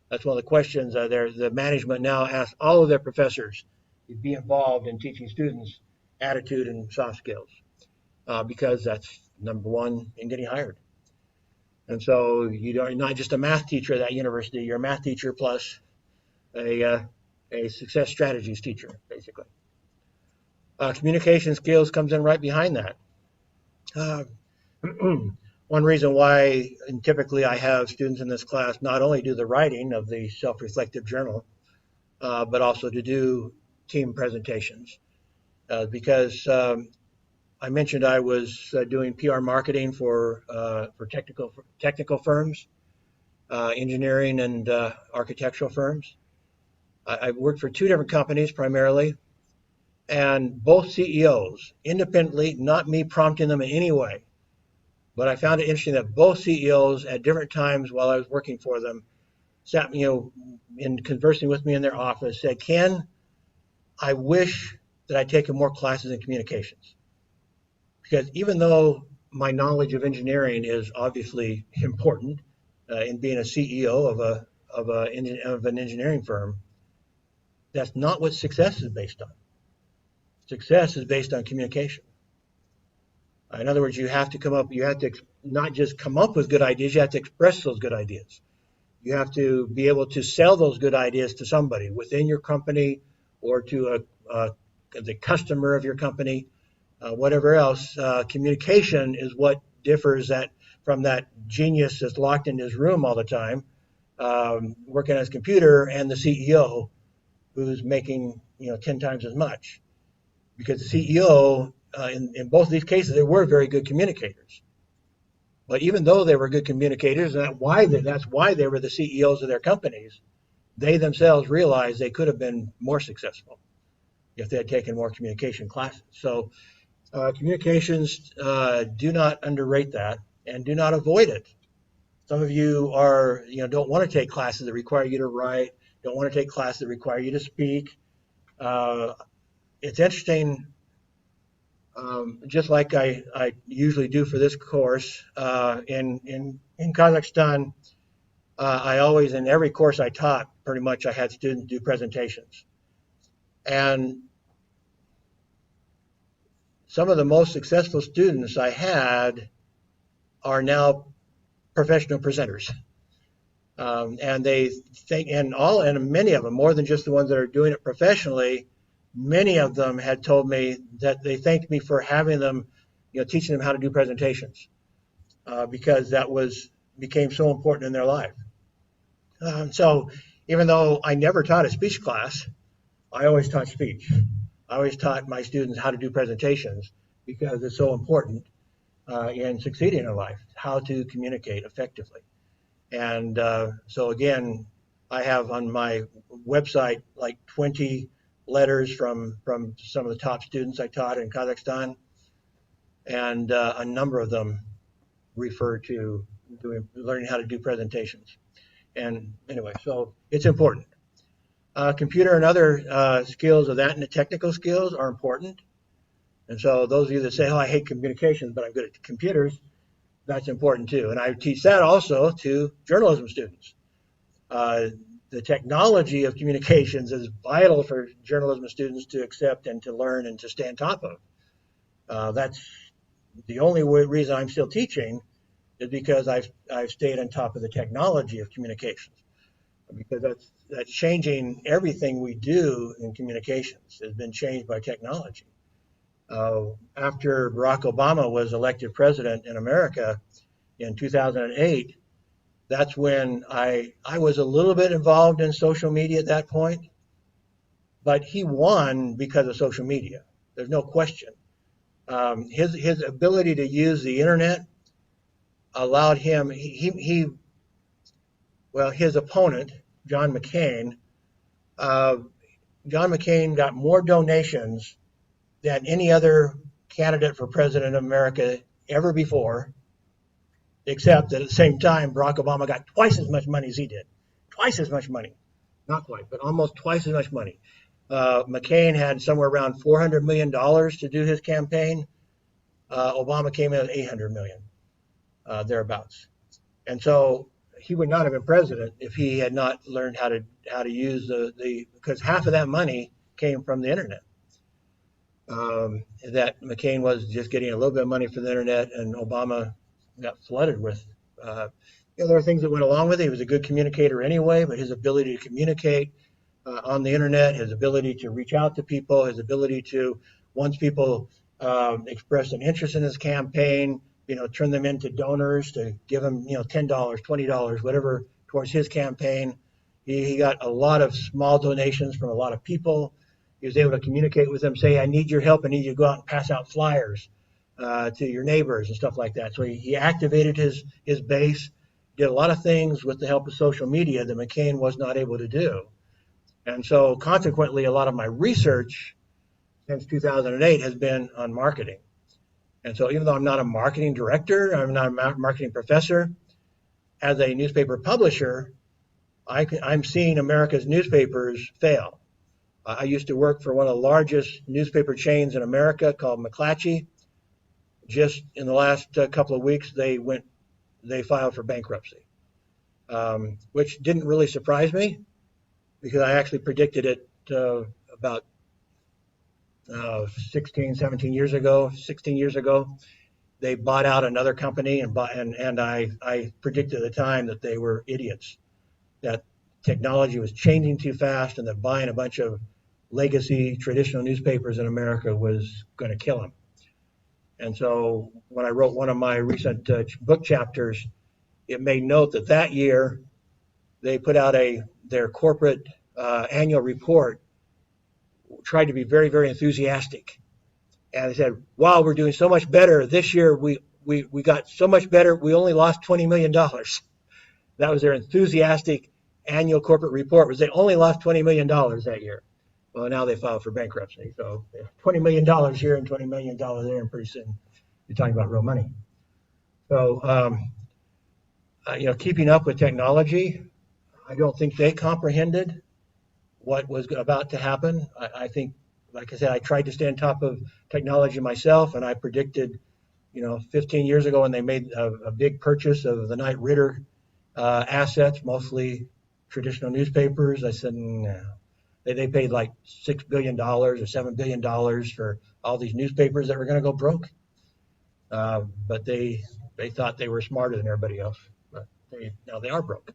S1: That's one of the questions the management now asks all of their professors to be involved in teaching students attitude and soft skills, because that's number one in getting hired. And so you're not just a math teacher at that university, you're a math teacher plus a success strategies teacher, basically. Communication skills comes in right behind that. One reason why, and typically I have students in this class not only do the writing of the self-reflective journal, but also to do team presentations, because I mentioned I was doing PR marketing for technical firms, engineering and architectural firms. I worked for 2 different companies primarily, and both CEOs, independently, not me prompting them in any way, but I found it interesting that both CEOs at different times while I was working for them sat, in conversing with me in their office, said, Ken, I wish that I'd taken more classes in communications. Because even though my knowledge of engineering is obviously important in being a CEO of an engineering firm, that's not what success is based on. Success is based on communication. In other words, you have to not just come up with good ideas, you have to express those good ideas. You have to be able to sell those good ideas to somebody within your company or to the customer of your company, whatever else. Communication is what differs from that genius that's locked in his room all the time, working on his computer, and the CEO who's making 10 times as much. Because the CEO, in both of these cases, they were very good communicators. But even though they were good communicators, and that's why they were the CEOs of their companies, they themselves realized they could have been more successful if they had taken more communication classes. So communications, do not underrate that, and do not avoid it. Some of you don't want to take classes that require you to write, don't want to take classes that require you to speak. It's interesting. Just like I usually do for this course, in Kazakhstan, I always, in every course I taught, pretty much I had students do presentations. And some of the most successful students I had are now professional presenters. And they think, and many of them, more than just the ones that are doing it professionally, many of them had told me that they thanked me for having them, teaching them how to do presentations, because that became so important in their life. So even though I never taught a speech class, I always taught speech. I always taught my students how to do presentations because it's so important in succeeding in life, how to communicate effectively. And so again, I have on my website like 20 letters from some of the top students I taught in Kazakhstan, and a number of them refer to learning how to do presentations. And anyway, so it's important. Computer and other skills of that and the technical skills are important. And so those of you that say, oh, I hate communications, but I'm good at computers, that's important too. And I teach that also to journalism students. Uh, the technology of communications is vital for journalism students to accept and to learn and to stay on top of. That's the only reason I'm still teaching is because I've stayed on top of the technology of communications, because that's changing everything we do in communications has been changed by technology. After Barack Obama was elected president in America in 2008, that's when I was a little bit involved in social media at that point, but he won because of social media. There's no question. His ability to use the internet allowed him. Well, his opponent, John McCain. Uh, John McCain got more donations than any other candidate for president of America ever before, except that at the same time, Barack Obama got twice as much money as he did. Twice as much money. Not quite, but almost twice as much money. McCain had somewhere around $400 million to do his campaign. Obama came in at 800 million, thereabouts. And so he would not have been president if he had not learned how to use the because half of that money came from the internet. That McCain was just getting a little bit of money from the internet, and Obama got flooded with. There are things that went along with it. He was a good communicator anyway, but his ability to communicate on the internet, his ability to reach out to people, his ability to, once people expressed an interest in his campaign, turn them into donors to give them, $10, $20, whatever, towards his campaign. He got a lot of small donations from a lot of people. He was able to communicate with them, say, I need your help. I need you to go out and pass out flyers to your neighbors and stuff like that. So he activated his base, did a lot of things with the help of social media that McCain was not able to do. And so consequently, a lot of my research since 2008 has been on marketing. And so even though I'm not a marketing director, I'm not a marketing professor, as a newspaper publisher, I'm seeing America's newspapers fail. I used to work for one of the largest newspaper chains in America called McClatchy. Just in the last couple of weeks, they filed for bankruptcy, which didn't really surprise me because I actually predicted it about 17 years ago. They bought out another company, and I predicted at the time that they were idiots, that technology was changing too fast, and that buying a bunch of legacy traditional newspapers in America was going to kill them. And so when I wrote one of my recent book chapters, it made note that year they put out their corporate annual report, tried to be very, very enthusiastic. And they said, wow, we're doing so much better. This year we got so much better, we only lost $20 million. That was their enthusiastic annual corporate report, was they only lost $20 million that year. Well, now they filed for bankruptcy. So $20 million here and $20 million there, and pretty soon you're talking about real money. So, keeping up with technology, I don't think they comprehended what was about to happen. I think, like I said, I tried to stay on top of technology myself, and I predicted, 15 years ago when they made a big purchase of the Knight Ridder assets, mostly traditional newspapers. I said, no. They paid like $6 billion or $7 billion for all these newspapers that were going to go broke. But they thought they were smarter than everybody else. But now they are broke.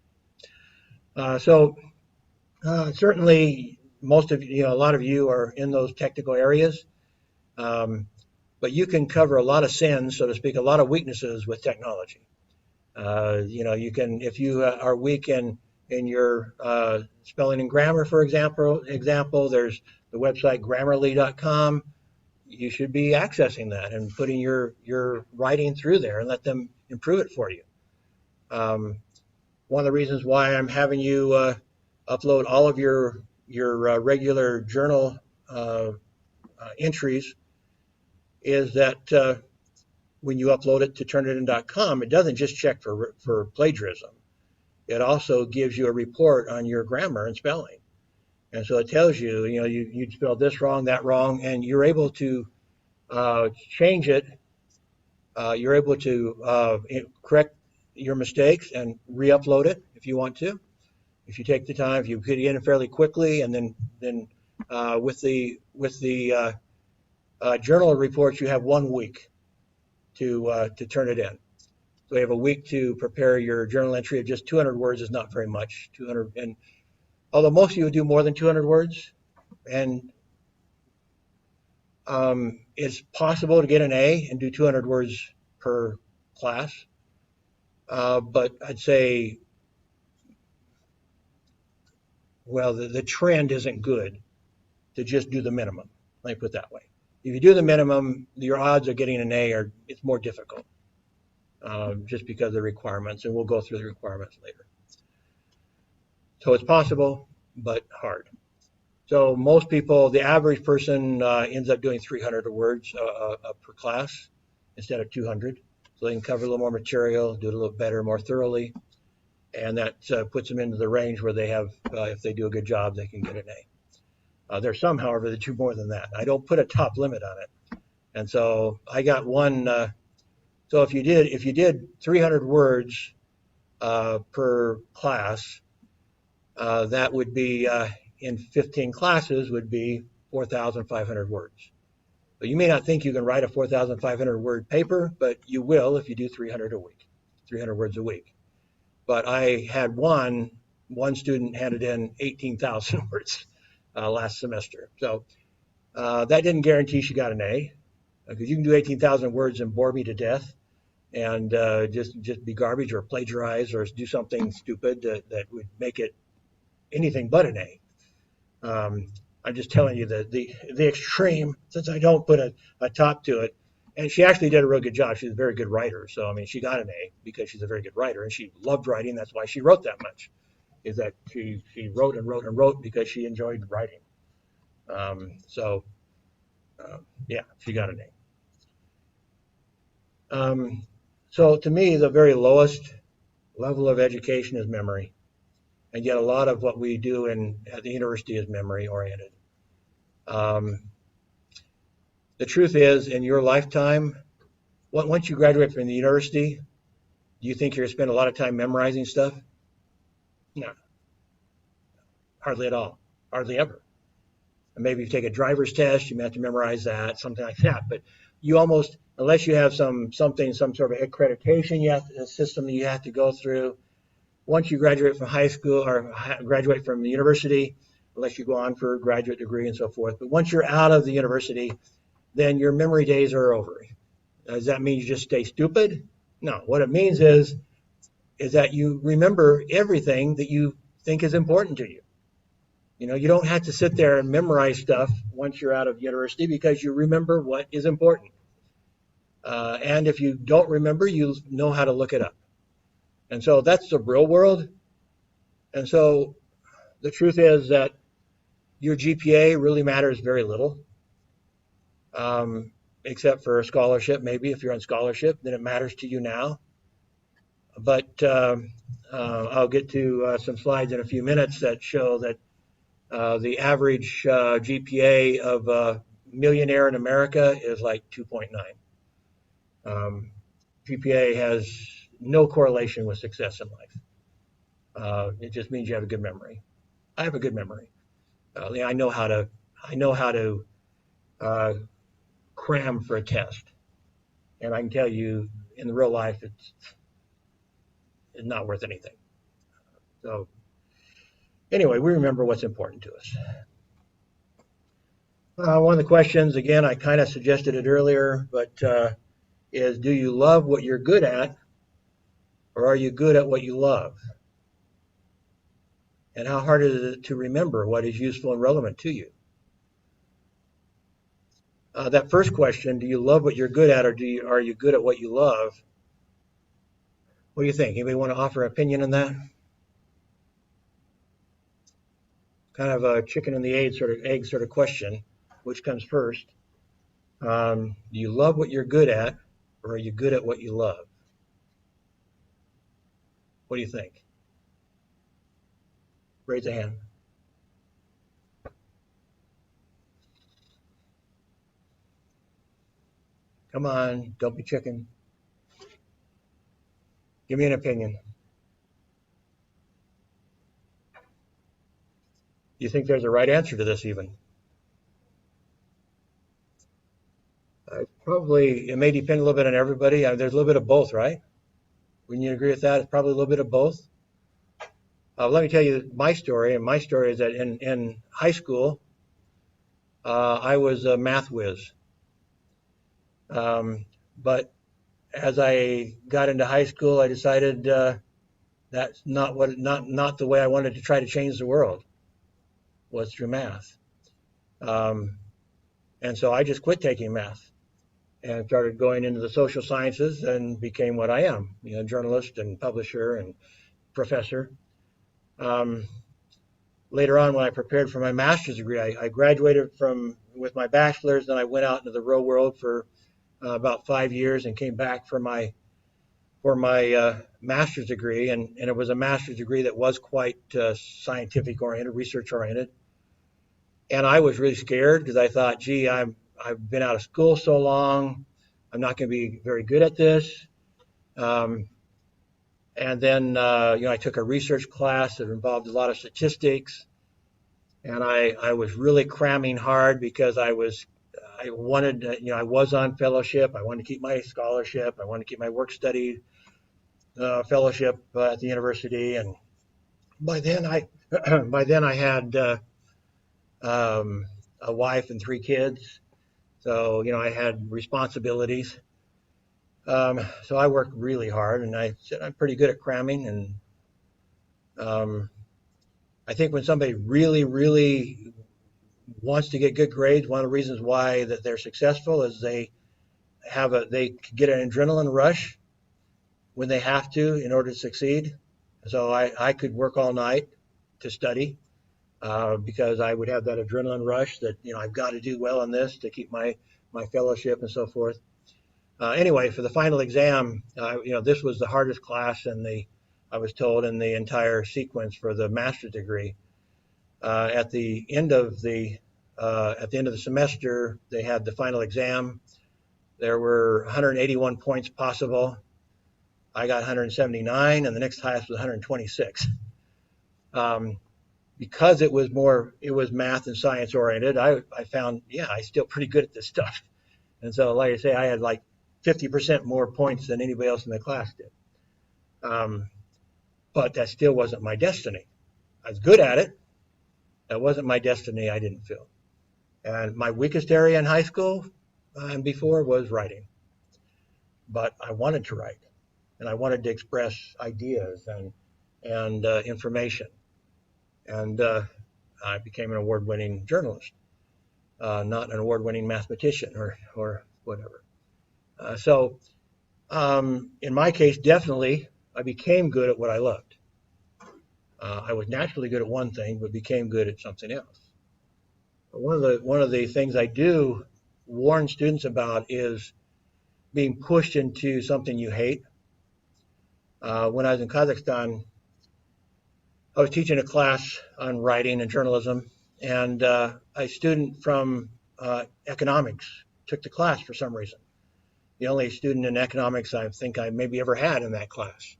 S1: Certainly, most of a lot of you are in those technical areas, but you can cover a lot of sins, so to speak, a lot of weaknesses with technology. You can, if you are weak in your spelling and grammar, for example, there's the website grammarly.com. You should be accessing that and putting your writing through there and let them improve it for you. One of the reasons why I'm having you upload all of your regular journal entries is that when you upload it to turnitin.com, it doesn't just check for plagiarism. It also gives you a report on your grammar and spelling. And so it tells you, you spelled this wrong, that wrong, and you're able to change it. You're able to correct your mistakes and re-upload it if you want to. If you take the time, if you get it in fairly quickly, and then with the journal reports, you have 1 week to turn it in. So you have a week to prepare your journal entry of just 200 words is not very much. 200, and although most of you would do more than 200 words, and it's possible to get an A and do 200 words per class. But I'd say, well, the trend isn't good to just do the minimum. Let me put it that way. If you do the minimum, your odds of getting an A it's more difficult, just because of the requirements, and we'll go through the requirements later. So it's possible, but hard. So most people, the average person ends up doing 300 words per class instead of 200. So they can cover a little more material, do it a little better, more thoroughly, and that puts them into the range where they have, if they do a good job, they can get an A. There's some, however, that do more than that. I don't put a top limit on it, and so I got one. So if you did 300 words per class, that would be in 15 classes would be 4,500 words. So you may not think you can write a 4,500 word paper, but you will if you do 300 a week, 300 words a week. But I had one student handed in 18,000 words last semester. So that didn't guarantee she got an A, because you can do 18,000 words and bore me to death, and just be garbage or plagiarize or do something stupid that would make it anything but an A. I'm just telling you the extreme, since I don't put a top to it. And she actually did a real good job. She's a very good writer. So, I mean, she got an A because she's a very good writer, and she loved writing. That's why she wrote that much, is that she wrote and wrote and wrote because she enjoyed writing. So, yeah, she got an A. So to me, the very lowest level of education is memory. And yet a lot of what we do at the university is memory oriented. Um, the truth is, in your lifetime, once you graduate from the university, do you think you're going to spend a lot of time memorizing stuff? No, hardly at all, hardly ever. And maybe if you take a driver's test, you may have to memorize that, something like that. But you almost, unless you have some sort of accreditation, a system that you have to go through. Once you graduate from high school or graduate from the university, unless you go on for a graduate degree and so forth. But once you're out of the university, then your memory days are over. Does that mean you just stay stupid? No. What it means is that you remember everything that you think is important to you. You don't have to sit there and memorize stuff once you're out of university, because you remember what is important. And if you don't remember, you know how to look it up. And so that's the real world. And so the truth is that your GPA really matters very little, except for a scholarship. Maybe if you're on scholarship, then it matters to you now. But I'll get to some slides in a few minutes that show that the average GPA of a millionaire in America is like 2.9. GPA has no correlation with success in life. It just means you have a good memory. I have a good memory. I know how to cram for a test, and I can tell you, in the real life, it's not worth anything. So anyway, we remember what's important to us. One of the questions, again, I kind of suggested it earlier, but is, do you love what you're good at, or are you good at what you love? And how hard is it to remember what is useful and relevant to you? That first question, do you love what you're good at, or are you good at what you love? What do you think? Anybody want to offer an opinion on that? Kind of a chicken and the egg sort of question. Which comes first? Do you love what you're good at, or are you good at what you love? What do you think? Raise a hand. Come on, don't be chicken. Give me an opinion. Do you think there's a right answer to this even? Probably, it may depend a little bit on everybody. There's a little bit of both, right? Wouldn't you agree with that? It's probably a little bit of both. Let me tell you my story, and my story is that in high school, I was a math whiz. But as I got into high school, I decided that's not the way I wanted to try to change the world, was through math. Um, and so I just quit taking math and started going into the social sciences and became what I am, journalist and publisher and professor. Um, Later on, when I prepared for my master's degree, I graduated from with my bachelor's, then I went out into the real world for about 5 years and came back for my master's degree, and it was a master's degree that was quite scientific oriented, research oriented. And I was really scared because I thought, gee, I've been out of school so long, I'm not going to be very good at this. Um, and then I took a research class that involved a lot of statistics, and I was really cramming hard because I wanted I was on fellowship, I wanted to keep my scholarship, I wanted to keep my work study fellowship at the university, and by then I by then I had a wife and 3 kids, so I had responsibilities. So I worked really hard, and I said I'm pretty good at cramming, and um, I think when somebody really, really wants to get good grades, one of the reasons why that they're successful is they get an adrenaline rush when they have to in order to succeed. So I could work all night to study because I would have that adrenaline rush that I've got to do well in this to keep my fellowship and so forth. Anyway, for the final exam, this was the hardest class I was told in the entire sequence for the master's degree. At the end of the semester, they had the final exam. There were 181 points possible. I got 179, and the next highest was 126. Because it was math and science oriented, I found, I'm still pretty good at this stuff. And so, like I say, I had like 50% more points than anybody else in the class did. But that still wasn't my destiny. I was good at it. That wasn't my destiny, I didn't feel. And my weakest area in high school and before was writing. But I wanted to write, and I wanted to express ideas and information. And I became an award-winning journalist, not an award-winning mathematician or whatever. In my case, definitely, I became good at what I loved. I was naturally good at one thing, but became good at something else. But one of the things I do warn students about is being pushed into something you hate. When I was in Kazakhstan, I was teaching a class on writing and journalism, and a student from economics took the class for some reason. The only student in economics I think I maybe ever had in that class.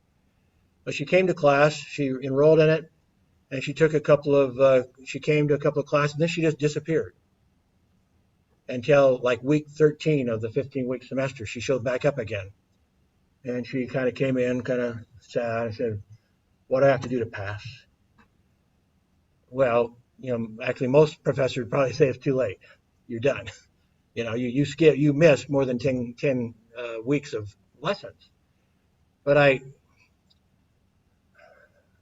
S1: But she came to class, she enrolled in it, and she came to a couple of classes, and then she just disappeared until like week 13 of the 15-week semester. She showed back up again, and she kind of came in, kind of sad, and said, "What do I have to do to pass?" Well, actually, most professors would probably say it's too late. You're done. You missed more than 10 weeks of lessons. But I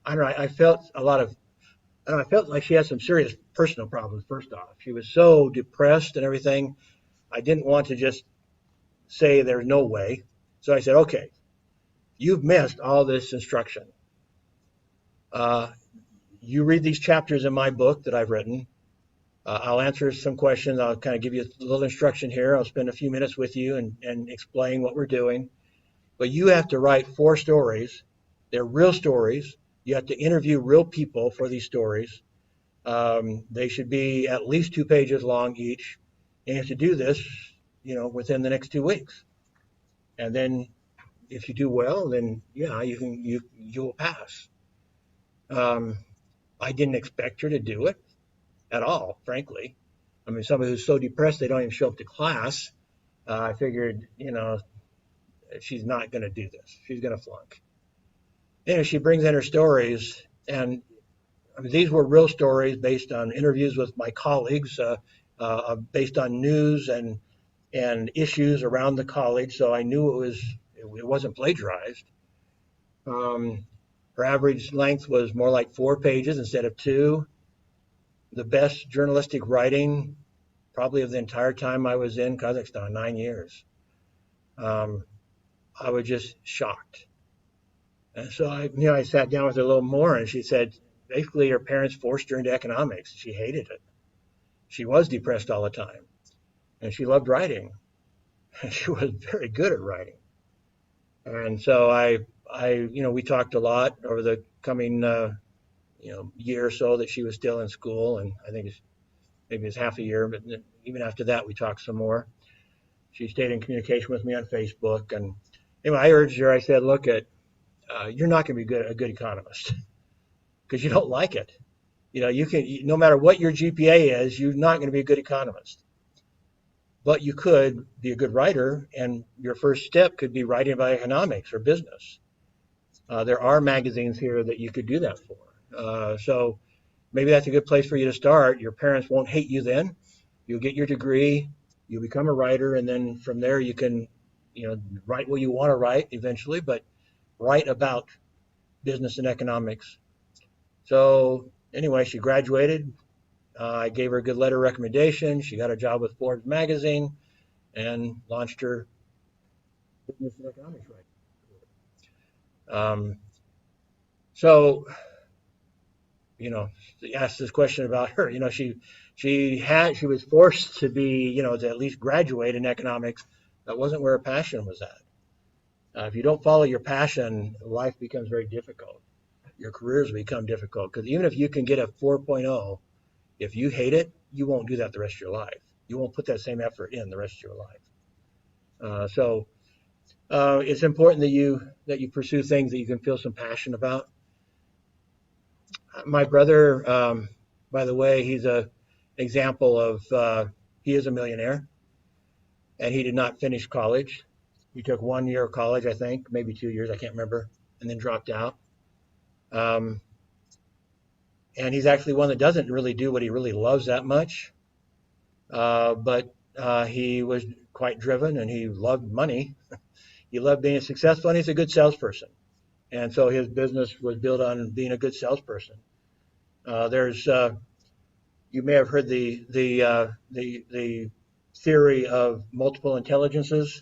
S1: don't know. I felt I felt like she had some serious personal problems. First off, she was so depressed and everything. I didn't want to just say there's no way. So I said, okay, you've missed all this instruction. You read these chapters in my book that I've written. I'll answer some questions. I'll kind of give you a little instruction here. I'll spend a few minutes with you and explain what we're doing. But you have to write 4 stories. They're real stories. You have to interview real people for these stories. They should be at least 2 pages long each. And you have to do this, within the next 2 weeks. And then if you do well, then yeah, you'll pass. Um, I didn't expect her to do it at all, frankly. I mean, somebody who's so depressed they don't even show up to class. I figured, she's not going to do this. She's going to flunk. Anyway, she brings in her stories, and I mean, these were real stories based on interviews with my colleagues, based on news and issues around the college. So I knew it wasn't plagiarized. Um, Her average length was more like 4 pages instead of two. The best journalistic writing, probably of the entire time I was in Kazakhstan, 9 years. Um, I was just shocked. And so I sat down with her a little more, and she said, basically, her parents forced her into economics. She hated it. She was depressed all the time, and she loved writing. And she was very good at writing. And so we talked a lot over the coming, year or so that she was still in school, and I think maybe it's half a year, but even after that, we talked some more. She stayed in communication with me on Facebook, and anyway, I urged her. I said, "Look, you're not going to be a good economist because you don't like it. You can, no matter what your GPA is, you're not going to be a good economist. But you could be a good writer, and your first step could be writing about economics or business. There are magazines here that you could do that for. So maybe that's a good place for you to start. Your parents won't hate you then. You'll get your degree, you'll become a writer, and then from there you can, write what you want to write eventually, but write about business and economics." So anyway, she graduated. I gave her a good letter of recommendation. She got a job with Forbes magazine and launched her business and economics writing. So, asked this question about her. She was forced to be, to at least graduate in economics. That wasn't where her passion was at. If you don't follow your passion, life becomes very difficult. Your careers become difficult because even if you can get a 4.0, if you hate it, you won't do that the rest of your life. You won't put that same effort in the rest of your life. So it's important that you pursue things that you can feel some passion about. My brother, by the way, he's a example of he is a millionaire, and he did not finish college. He took 1 year of college, I think, maybe 2 years, I can't remember, and then dropped out. Um, and he's actually one that doesn't really do what he really loves that much. But he was quite driven, and he loved money. He loved being successful, and he's a good salesperson. And so his business was built on being a good salesperson. You may have heard the theory of multiple intelligences.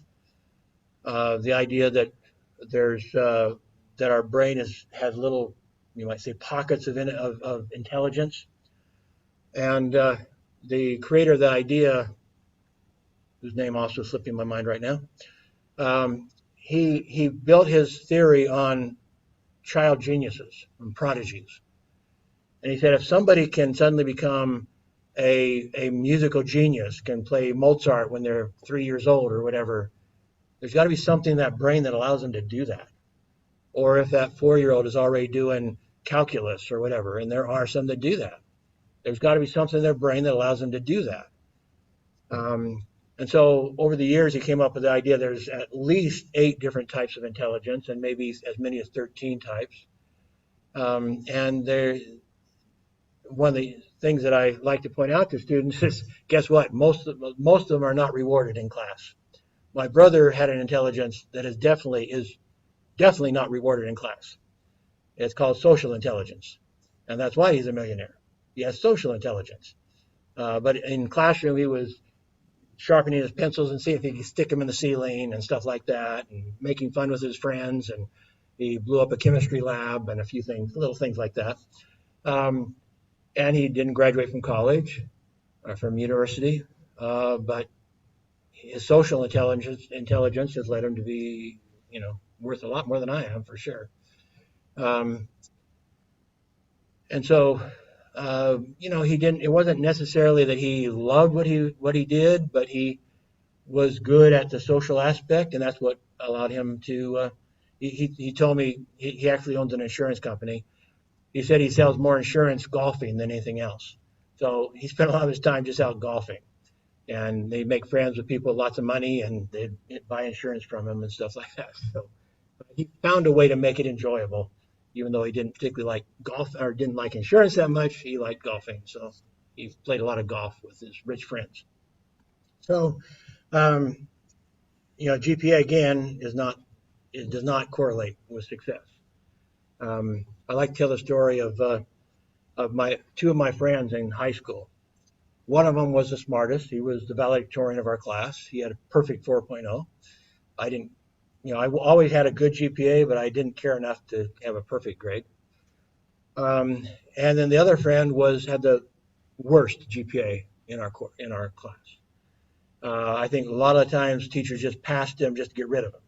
S1: The idea that that our brain has little, you might say, pockets of intelligence. And the creator of the idea, whose name also slipping my mind right now, he built his theory on child geniuses and prodigies. And he said if somebody can suddenly become a musical genius, can play Mozart when they're 3 years old or whatever, there's got to be something in that brain that allows them to do that. Or if that 4-year-old is already doing calculus or whatever, and there are some that do that, there's got to be something in their brain that allows them to do that. And so over the years, he came up with the idea there's at least 8 different types of intelligence and maybe as many as 13 types. And one of the things that I like to point out to students is, guess what? Most of them are not rewarded in class. My brother had an intelligence that is definitely not rewarded in class. It's called social intelligence, and that's why he's a millionaire. He has social intelligence. But in classroom, he was sharpening his pencils and seeing if he could stick them in the ceiling and stuff like that, and making fun with his friends. And he blew up a chemistry lab and a few things, little things like that. And he didn't graduate from college or from university, but his social intelligence has led him to be, worth a lot more than I am, for sure. And so, he didn't. It wasn't necessarily that he loved what he did, but he was good at the social aspect, and that's what allowed him to. He told me he actually owns an insurance company. He said he sells more insurance golfing than anything else. So he spent a lot of his time just out golfing, and they make friends with people with lots of money, and they buy insurance from him and stuff like that. So he found a way to make it enjoyable, even though he didn't particularly like golf or didn't like insurance that much. He liked golfing, so he played a lot of golf with his rich friends. So, um, GPA again is not it does not correlate with success. I like to tell the story of my two of my friends in high school. One of them was the smartest. He was the valedictorian of our class. He had a perfect 4.0. I didn't, I always had a good GPA, but I didn't care enough to have a perfect grade. And then the other friend had the worst GPA in our class. I think a lot of times teachers just passed him just to get rid of him.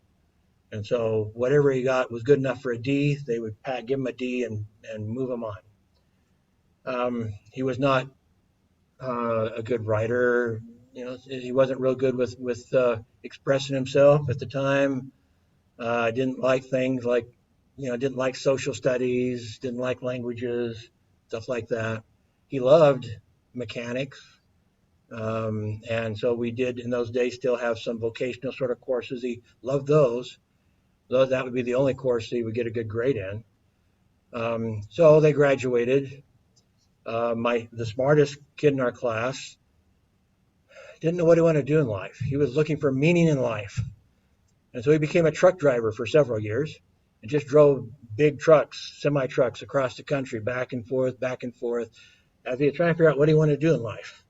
S1: And so whatever he got was good enough for a D. They would give him a D and move him on. He was not a good writer. He wasn't real good with expressing himself at the time. Didn't like things like, didn't like social studies, didn't like languages, stuff like that. He loved mechanics. And so we did in those days still have some vocational sort of courses. He loved those. That would be the only course he would get a good grade in. So they graduated. The smartest kid in our class didn't know what he wanted to do in life. He was looking for meaning in life. And so he became a truck driver for several years and just drove big trucks, semi trucks across the country, back and forth, as he was trying to figure out what he wanted to do in life.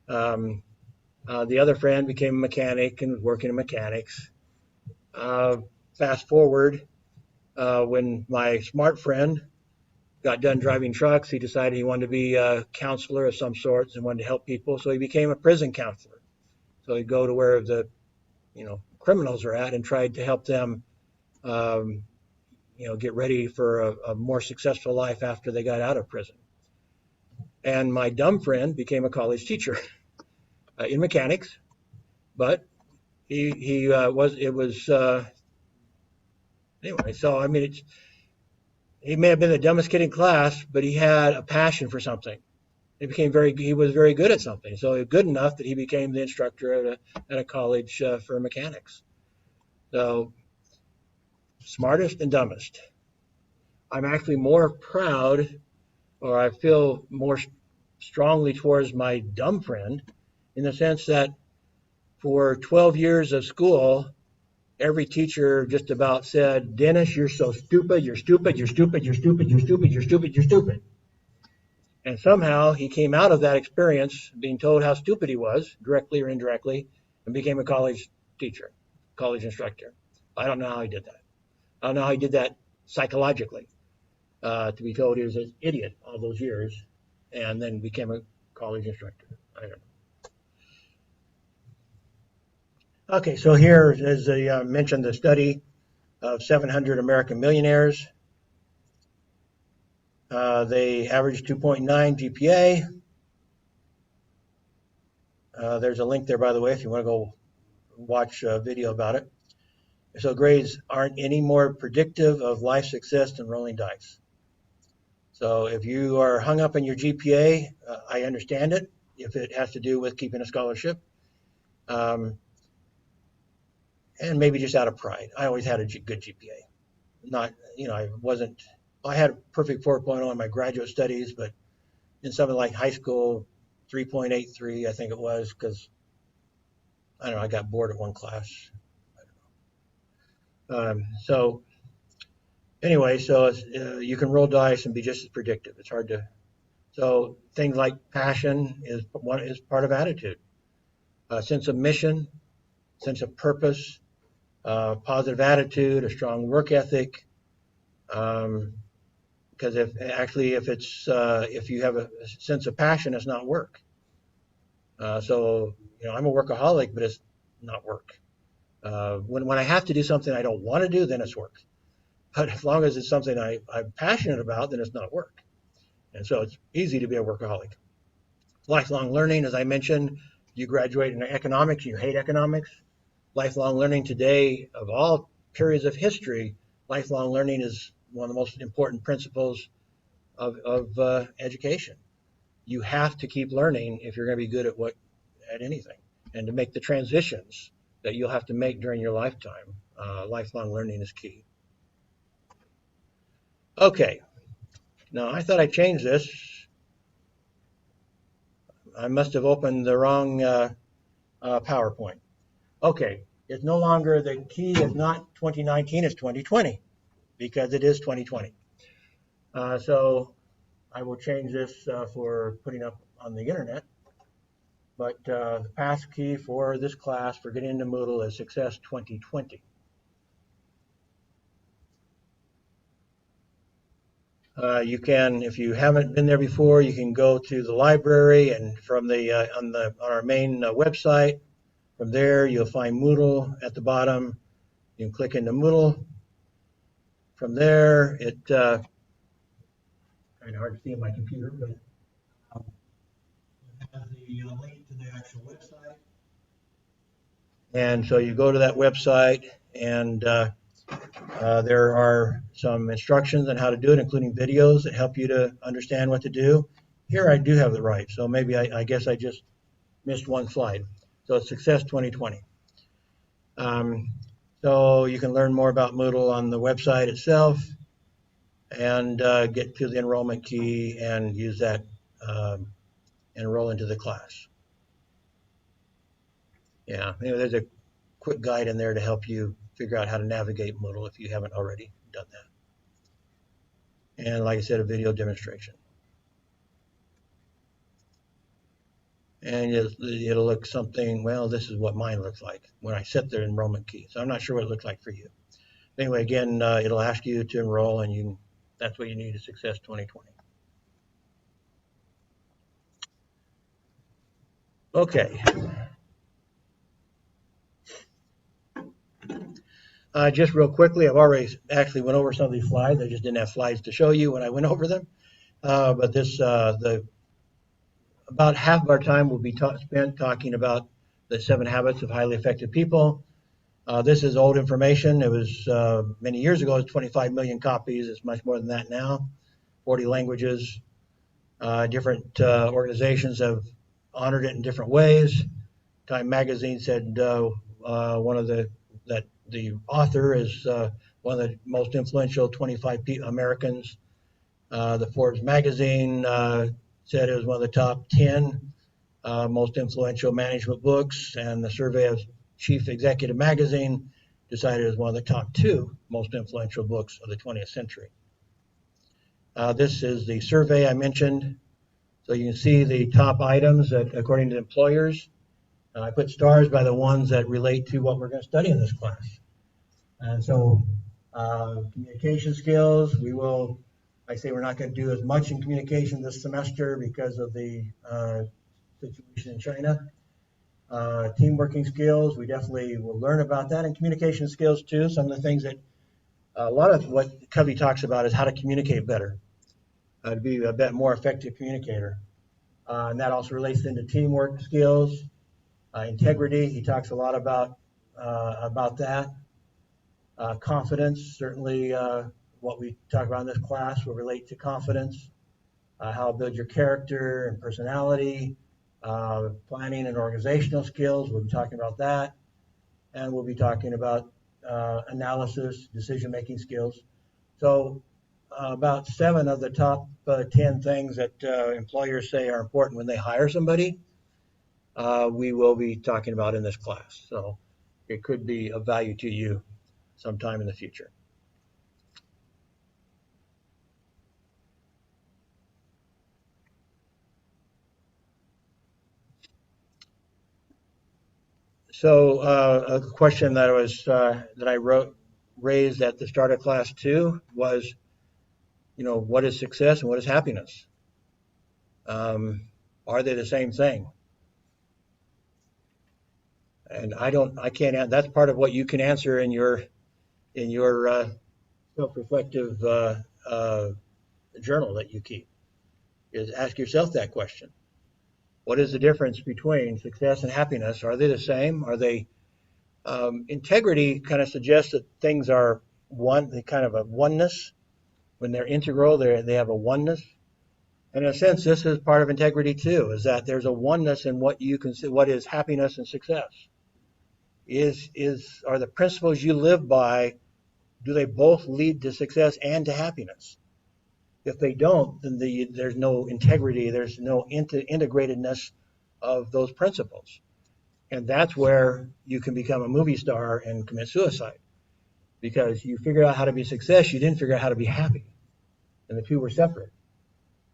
S1: The other friend became a mechanic and was working in mechanics. Fast forward, when my smart friend got done driving trucks, he decided he wanted to be a counselor of some sorts and wanted to help people. So he became a prison counselor. So he'd go to where the criminals are at and tried to help them, get ready for a more successful life after they got out of prison. And my dumb friend became a college teacher in mechanics, but he was it was anyway. So I mean, he may have been the dumbest kid in class, but he had a passion for something. He was very good at something. So good enough that he became the instructor at a college for mechanics. So smartest and dumbest. I'm actually more proud, or I feel more strongly towards my dumb friend, in the sense that for 12 years of school, every teacher just about said, Dennis, you're so stupid, you're stupid, you're stupid, you're stupid, you're stupid, you're stupid, you're stupid. And somehow he came out of that experience being told how stupid he was, directly or indirectly, and became a college teacher, college instructor. I don't know how he did that. I don't know how he did that psychologically, to be told he was an idiot all those years and then became a college instructor. I don't know. Okay, so here, as I mentioned, the study of 700 American millionaires. They averaged 2.9 GPA. There's a link there, by the way, if you want to go watch a video about it. So grades aren't any more predictive of life success than rolling dice. So if you are hung up in your GPA, I understand it, if it has to do with keeping a scholarship. And maybe just out of pride. I always had a good GPA. I had a perfect 4.0 in my graduate studies, but in something like high school, 3.83, I think it was, because I don't know, I got bored at one class. So anyway, you can roll dice and be just as predictive. It's hard to. So things like passion is part of attitude, a sense of mission, sense of purpose, positive attitude, a strong work ethic. Because if you have a sense of passion, it's not work. So I'm a workaholic, but it's not work. When I have to do something I don't want to do, then it's work. But as long as it's something I'm passionate about, then it's not work. And so it's easy to be a workaholic. Lifelong learning, as I mentioned, you graduate in economics, you hate economics, lifelong learning today, of all periods of history, lifelong learning is one of the most important principles of education. You have to keep learning if you're going to be good at anything, and to make the transitions that you'll have to make during your lifetime. Lifelong learning is key. Okay, now I thought I changed this. I must have opened the wrong PowerPoint. Okay, it's no longer, the key is not 2019, it's 2020, because it is 2020. So I will change this for putting up on the internet. But the pass key for this class for getting into Moodle is Success 2020. You can, if you haven't been there before, you can go to the library, and from on our main website. From there, you'll find Moodle at the bottom. You can click into Moodle. From there, it kind of hard to see on my computer, but it has the link to the actual website. And so you go to that website, and there are some instructions on how to do it, including videos that help you to understand what to do. Here I do have it right, so maybe I guess I just missed one slide. So it's Success 2020. So you can learn more about Moodle on the website itself, and get to the enrollment key and use that, enroll into the class. Yeah, there's a quick guide in there to help you figure out how to navigate Moodle if you haven't already done that. And like I said, a video demonstration. And it'll look something, well, this is what mine looks like when I set the enrollment key. So I'm not sure what it looks like for you. Anyway, again, it'll ask you to enroll, and that's what you need to Success 2020. Okay. Just real quickly, I've already actually went over some of these slides. I just didn't have slides to show you when I went over them. But about half of our time will be spent talking about the 7 habits of highly effective people. This is old information. It was many years ago. It's 25 million copies. It's much more than that now. 40 languages. Different organizations have honored it in different ways. Time Magazine said that the author is one of the most influential 25 Americans. The Forbes magazine said it was one of the top 10 most influential management books, and the survey of Chief Executive Magazine decided it was one of the top 2 most influential books of the 20th century. This is the survey I mentioned. So you can see the top items that, according to employers. I put stars by the ones that relate to what we're going to study in this class. And so communication skills, I say we're not going to do as much in communication this semester because of the situation in China. Team working skills, we definitely will learn about that, and communication skills too. Some of the things that, a lot of what Covey talks about is how to communicate better, to be a bit more effective communicator. And that also relates into teamwork skills. Integrity, he talks a lot about that. Confidence, certainly what we talk about in this class will relate to confidence. How to build your character and personality. Planning and organizational skills, we'll be talking about that. And we'll be talking about analysis, decision-making skills. So about 7 of the top 10 things that employers say are important when they hire somebody, we will be talking about in this class. So it could be of value to you sometime in the future. So a question that I raised at the start of class 2 was, what is success and what is happiness? Are they the same thing? And I can't. That's part of what you can answer in your self-reflective journal that you keep. Is ask yourself that question. What is the difference between success and happiness? Are they the same? Are they Integrity kind of suggests that things are one, they kind of a oneness. When they're integral, they have a oneness. And in a sense, this is part of integrity too, is that there's a oneness in what you consider, what is happiness and success. Are the principles you live by, do they both lead to success and to happiness? If they don't, then there's no integrity, there's no integratedness of those principles. And that's where you can become a movie star and commit suicide. Because you figured out how to be a success, you didn't figure out how to be happy. And the two were separate.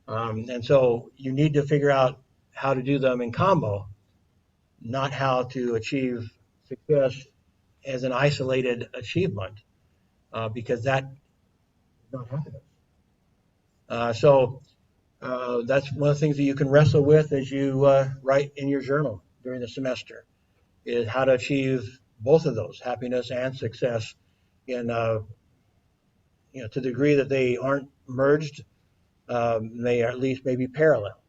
S1: And so you need to figure out how to do them in combo, not how to achieve success as an isolated achievement, because that is not happiness. So that's one of the things that you can wrestle with as you write in your journal during the semester, is how to achieve both of those, happiness and success, in to the degree that they aren't merged, they are at least maybe parallel.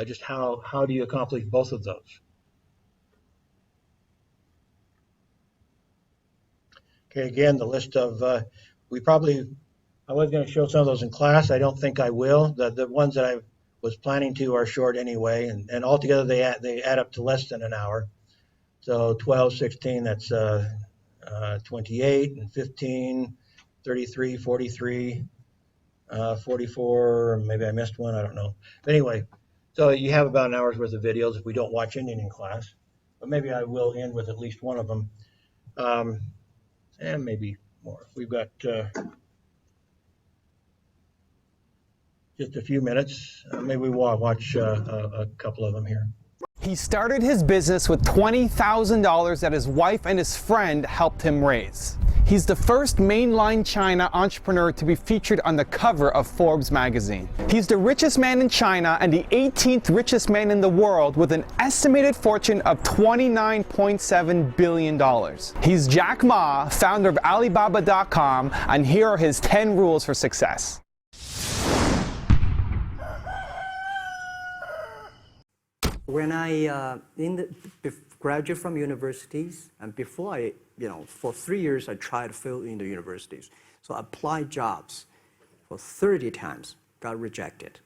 S1: Just how do you accomplish both of those? Okay, again, the list of I was going to show some of those in class. I don't think I will. The ones that I was planning to are short anyway, and altogether they add up to less than an hour. So 12, 16, that's 28, and 15, 33, 43, 44, maybe I missed one, I don't know. But anyway, so you have about an hour's worth of videos if we don't watch any in class. But maybe I will end with at least one of them, and maybe more. We've got just a few minutes. Maybe we'll watch a couple of them here.
S2: He started his business with $20,000 that his wife and his friend helped him raise. He's the first mainline China entrepreneur to be featured on the cover of Forbes magazine. He's the richest man in China and the 18th richest man in the world, with an estimated fortune of $29.7 billion. He's Jack Ma, founder of Alibaba.com, and here are his 10 rules for success.
S3: When I graduate from universities, and before I, for 3 years I tried to fill in the universities. So I applied jobs for 30 times, got rejected.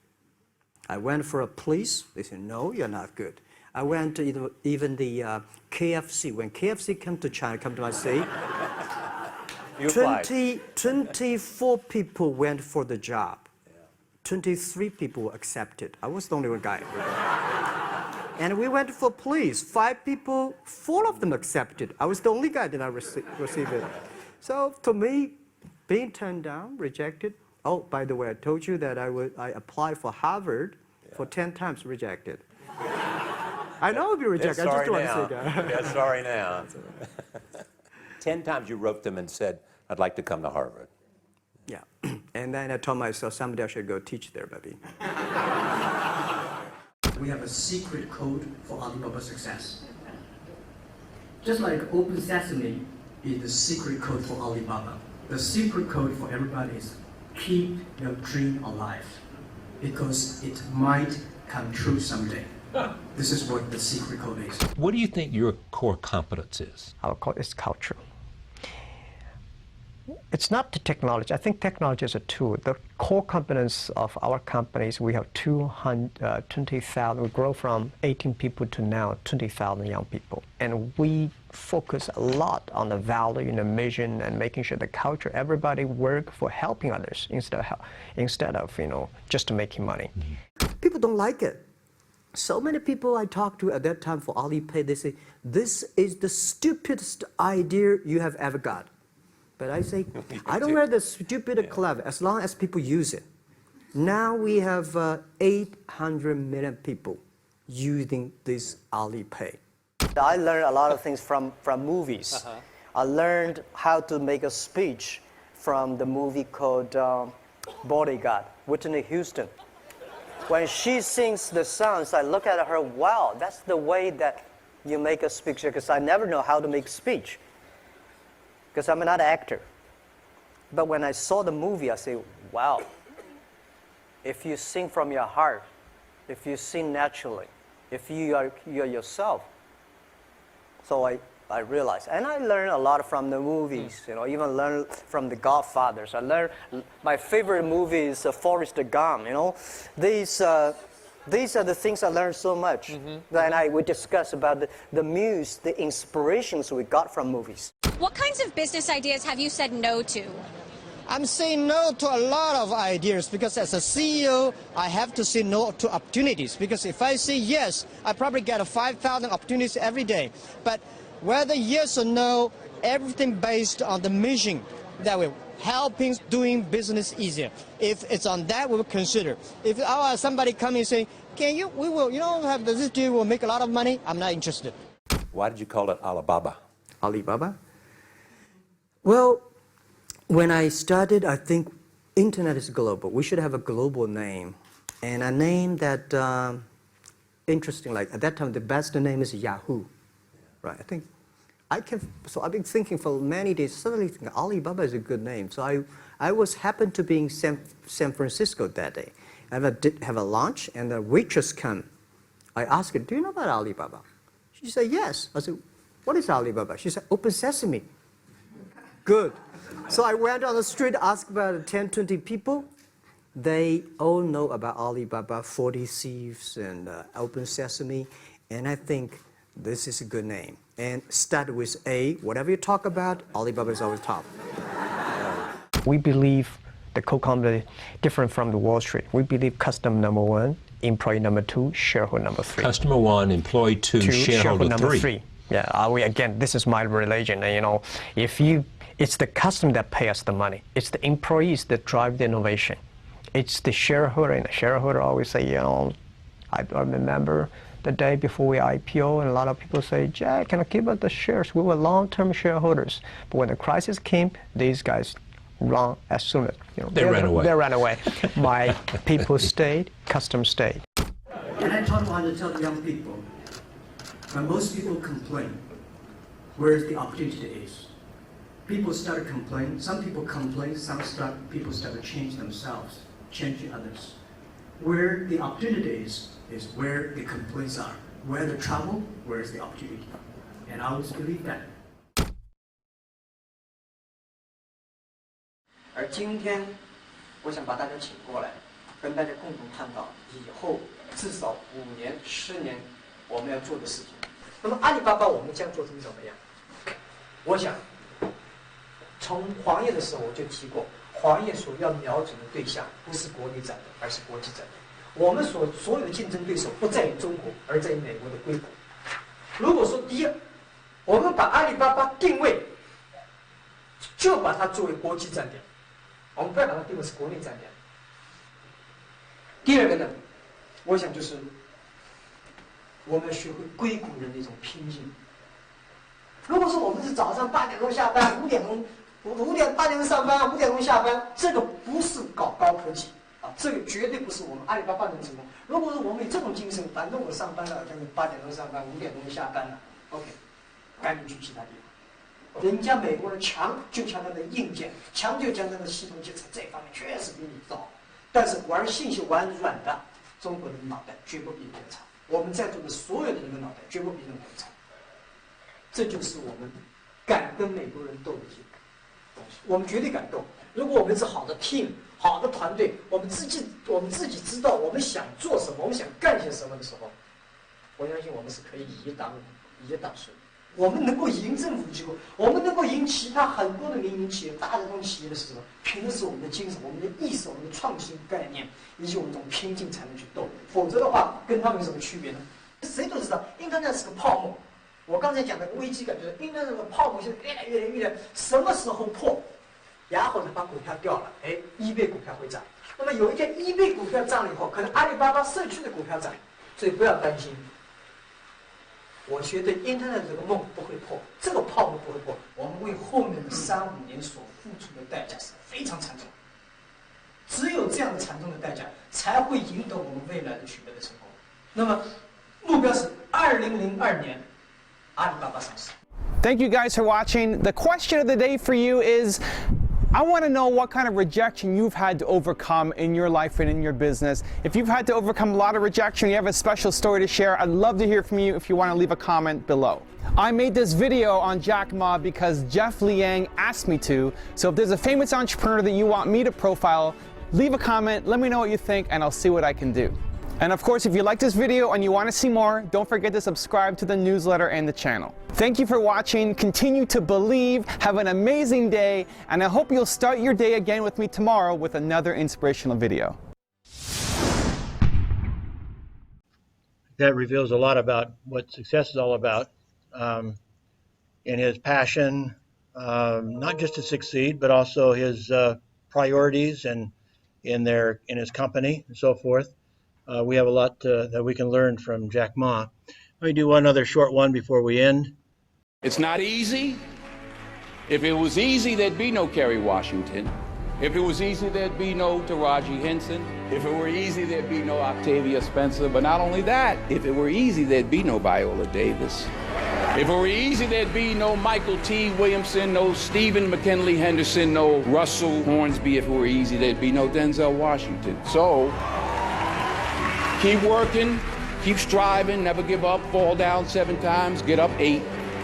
S3: I went for a police, they said, no, you're not good. I went to even the KFC. When KFC come to China, come to my city, 24 people went for the job. 23 people were accepted. I was the only one guy. And we went for police. 5 people, 4 of them accepted. I was the only guy that I received it. So to me, being turned down, rejected. Oh, by the way, I told you that I applied for Harvard for 10 times, rejected. I know I'll be rejected. I just want to say that.
S4: Yeah, sorry now. 10 times you wrote them and said, I'd like to come to Harvard.
S3: Yeah. And then I told myself, someday I should go teach there, maybe.
S5: We have a secret code for Alibaba success. Just like Open Sesame is the secret code for Alibaba, the secret code for everybody is keep your dream alive, because it might come true someday. This is what the secret code is.
S6: What do you think your core competence is?
S7: Our core is culture. It's not the technology. I think technology is a tool. The core competence of our companies, we have 20,000. We grow from 18 people to now 20,000 young people. And we focus a lot on the value and the mission and making sure the culture, everybody work for helping others instead of just making money.
S3: Mm-hmm. People don't like it. So many people I talked to at that time for Alipay, they say, this is the stupidest idea you have ever got. But I say, I don't know the stupid or clever, as long as people use it. Now we have 800 million people using this Alipay. I learned a lot of things from movies. I learned how to make a speech from the movie called Bodyguard, Whitney Houston. When she sings the songs, I look at her, wow, that's the way that you make a speech, because I never know how to make speech, because I'm not an actor. But when I saw the movie, I say, wow, if you sing from your heart, if you sing naturally, if you are yourself. So I realized. And I learned a lot from the movies, even learned from the Godfathers. I learned, my favorite movie is Forrest Gump, These are the things I learned so much. And we discuss about the muse, the inspirations we got from movies.
S8: What kinds of business ideas have you said no to?
S9: I'm saying no to a lot of ideas because as a CEO, I have to say no to opportunities. Because if I say yes, I probably get 5,000 opportunities every day. But whether yes or no, everything based on the mission that we're helping doing business easier. If it's on that, we will consider. If somebody coming and saying, we will, have this deal, we'll make a lot of money, I'm not interested.
S4: Why did you call it Alibaba?
S3: Alibaba? Well, when I started, I think internet is global. We should have a global name. And a name that, interesting, like at that time, the best name is Yahoo. Right, so I've been thinking for many days, suddenly think Alibaba is a good name. So I happened to be in San Francisco that day. I have a lunch and the waitress come. I asked her, do you know about Alibaba? She said, yes. I said, what is Alibaba? She said, Open Sesame. Good. So I went on the street, asked about 10, 20 people. They all know about Alibaba, 40 Thieves, and Open Sesame. And I think this is a good name. And start with A. Whatever you talk about, Alibaba is always top.
S7: We believe the Coke company different from the Wall Street. We believe customer number 1, employee number 2, shareholder number 3.
S6: Customer 1, employee 2, shareholder
S7: number
S6: 3.
S7: 3. Yeah, again, this is my religion. And, it's the customer that pay us the money. It's the employees that drive the innovation. It's the shareholder, and the shareholder always say, I remember the day before we IPO, and a lot of people say, Jack, can I give us the shares? We were long-term shareholders. But when the crisis came, these guys run as soon as,
S6: they ran away.
S7: They ran away. My people stayed, customers stayed.
S5: And I want to tell young people, when most people complain, where's the opportunity is? People start to complain. Some people complain. People start to change themselves, changing others. Where the opportunity is where the complaints are. Where the trouble, where is the opportunity? And I always believe that.
S10: 而今天，我想把大家请过来，跟大家共同探讨以后至少5年、10年我们要做的事情。那么阿里巴巴我们将做成怎么样？我想，从黄页的时候我就提过，黄页所要瞄准的对象不是国内展的，而是国际展的。我们所有的竞争对手不在于中国，而在于美国的硅谷。如果说第一，我们把阿里巴巴定位，就把它作为国际站点，我们不要把它定位是国内站点。第二个呢，我想就是我们要学会硅谷人的一种拼劲。如果说我们是早上8点钟下班，8点钟上班，5点钟下班，这个不是搞高科技啊，这个绝对不是我们阿里巴巴能成功。如果说我们有这种精神，反正我上班了，就是8点钟上班，5点钟下班了 ，OK， 赶紧去其他地方。人家美国人强就强他的硬件，强就强他的系统建设，这方面确实比你糟。但是玩信息玩软的，中国人的脑袋绝不比人家差。我们在座的所有的人的脑袋绝不比任何人差。这就是我们敢跟美国人斗的一些东西，我们绝对敢斗。如果我们是好的 team、好的团队，我们自己知道我们想做什么，我们想干些什么的时候，我相信我们是可以以一当十。我们能够赢政府机构，我们能够赢其他很多的民营企业、大的这种企业的时候，凭的是我们的精神、我们的意识、我们的创新概念，以及我们这种拼劲才能去斗。否则的话，跟他们有什么区别呢？谁都知道，Internet 是个泡沫。我刚才讲的危机感就是 Internet 这个泡沫现在越来，什么时候破？然后呢，把股票掉了，eBay 股票会涨。那么有一天 eBay 股票涨了以后，可能阿里巴巴社区的股票涨，所以不要担心。我觉得 Internet 这个梦不会破，这个泡沫不会破，我们为后面的3、5年所付出的代价是非常惨重。只有这样的惨重的代价，才会赢得我们未来的取得的成功。那么目标是2002年，阿里巴巴上市。
S2: Thank you guys for watching. The question of the day for you is, I want to know what kind of rejection you've had to overcome in your life and in your business. If you've had to overcome a lot of rejection, you have a special story to share, I'd love to hear from you if you want to leave a comment below. I made this video on Jack Ma because Jeff Liang asked me to, so if there's a famous entrepreneur that you want me to profile, leave a comment, let me know what you think, and I'll see what I can do. And of course, if you like this video and you want to see more, don't forget to subscribe to the newsletter and the channel. Thank you for watching. Continue to believe. Have an amazing day. And I hope you'll start your day again with me tomorrow with another inspirational video.
S1: That reveals a lot about what success is all about, in his passion, not just to succeed, but also his priorities and in his company and so forth. We have a lot that we can learn from Jack Ma. Let me do one other short one before we end.
S11: It's not easy. If it was easy, there'd be no Kerry Washington. If it was easy, there'd be no Taraji Henson. If it were easy, there'd be no Octavia Spencer. But not only that, if it were easy, there'd be no Viola Davis. If it were easy, there'd be no Michael T. Williamson, no Stephen McKinley Henderson, no Russell Hornsby. If it were easy, there'd be no Denzel Washington. So, keep working, keep striving, never give up, fall down 7 times, get up 8.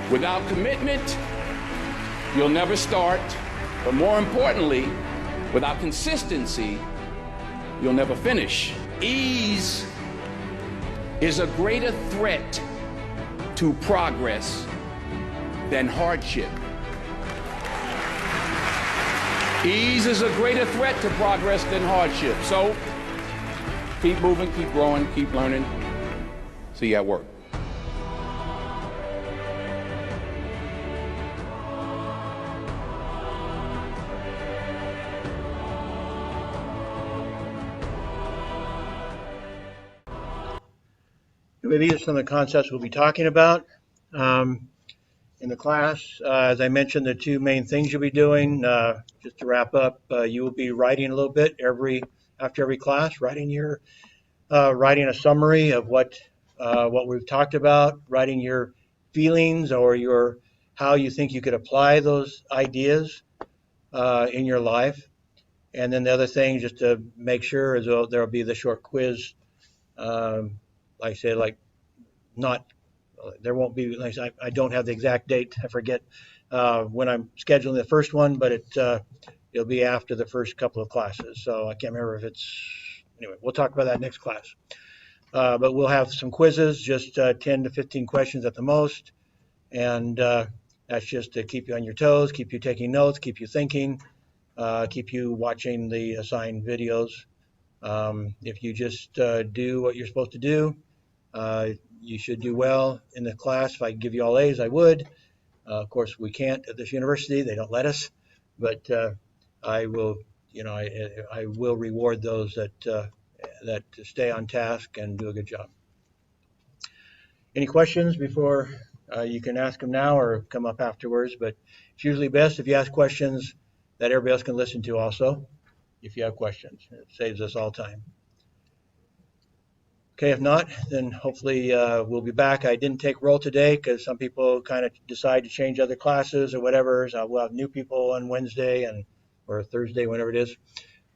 S11: Without commitment, you'll never start. But more importantly, without consistency, you'll never finish. Ease is a greater threat to progress than hardship. Ease is a greater threat to progress than hardship. So, keep moving, keep growing, keep learning. See you at work.
S1: These are some of the concepts we'll be talking about in the class. As I mentioned, the 2 main things you'll be doing, just to wrap up, you will be writing a little bit after every class, writing a summary of what we've talked about, writing your feelings or how you think you could apply those ideas in your life. And then the other thing, just to make sure, is there'll be the short quiz. Like I said, there won't be, I don't have the exact date. I forget when I'm scheduling the first one, but it'll be after the first couple of classes. So I can't remember if anyway, we'll talk about that next class. But we'll have some quizzes, just 10 to 15 questions at the most. And that's just to keep you on your toes, keep you taking notes, keep you thinking, keep you watching the assigned videos. If you just do what you're supposed to do, you should do well in the class. If I could give you all A's, I would. Of course, we can't at this university. They don't let us. But I will, I will reward those that stay on task and do a good job. Any questions before you can ask them now or come up afterwards, but it's usually best if you ask questions that everybody else can listen to also, if you have questions. It saves us all time. Okay, if not, then hopefully we'll be back. I didn't take roll today because some people kind of decide to change other classes or whatever. So we'll have new people on Wednesday or Thursday, whenever it is.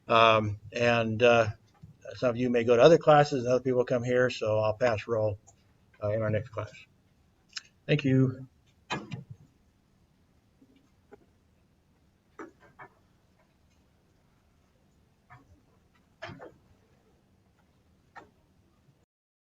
S1: And some of you may go to other classes and other people come here, so I'll pass roll in our next class. Thank you.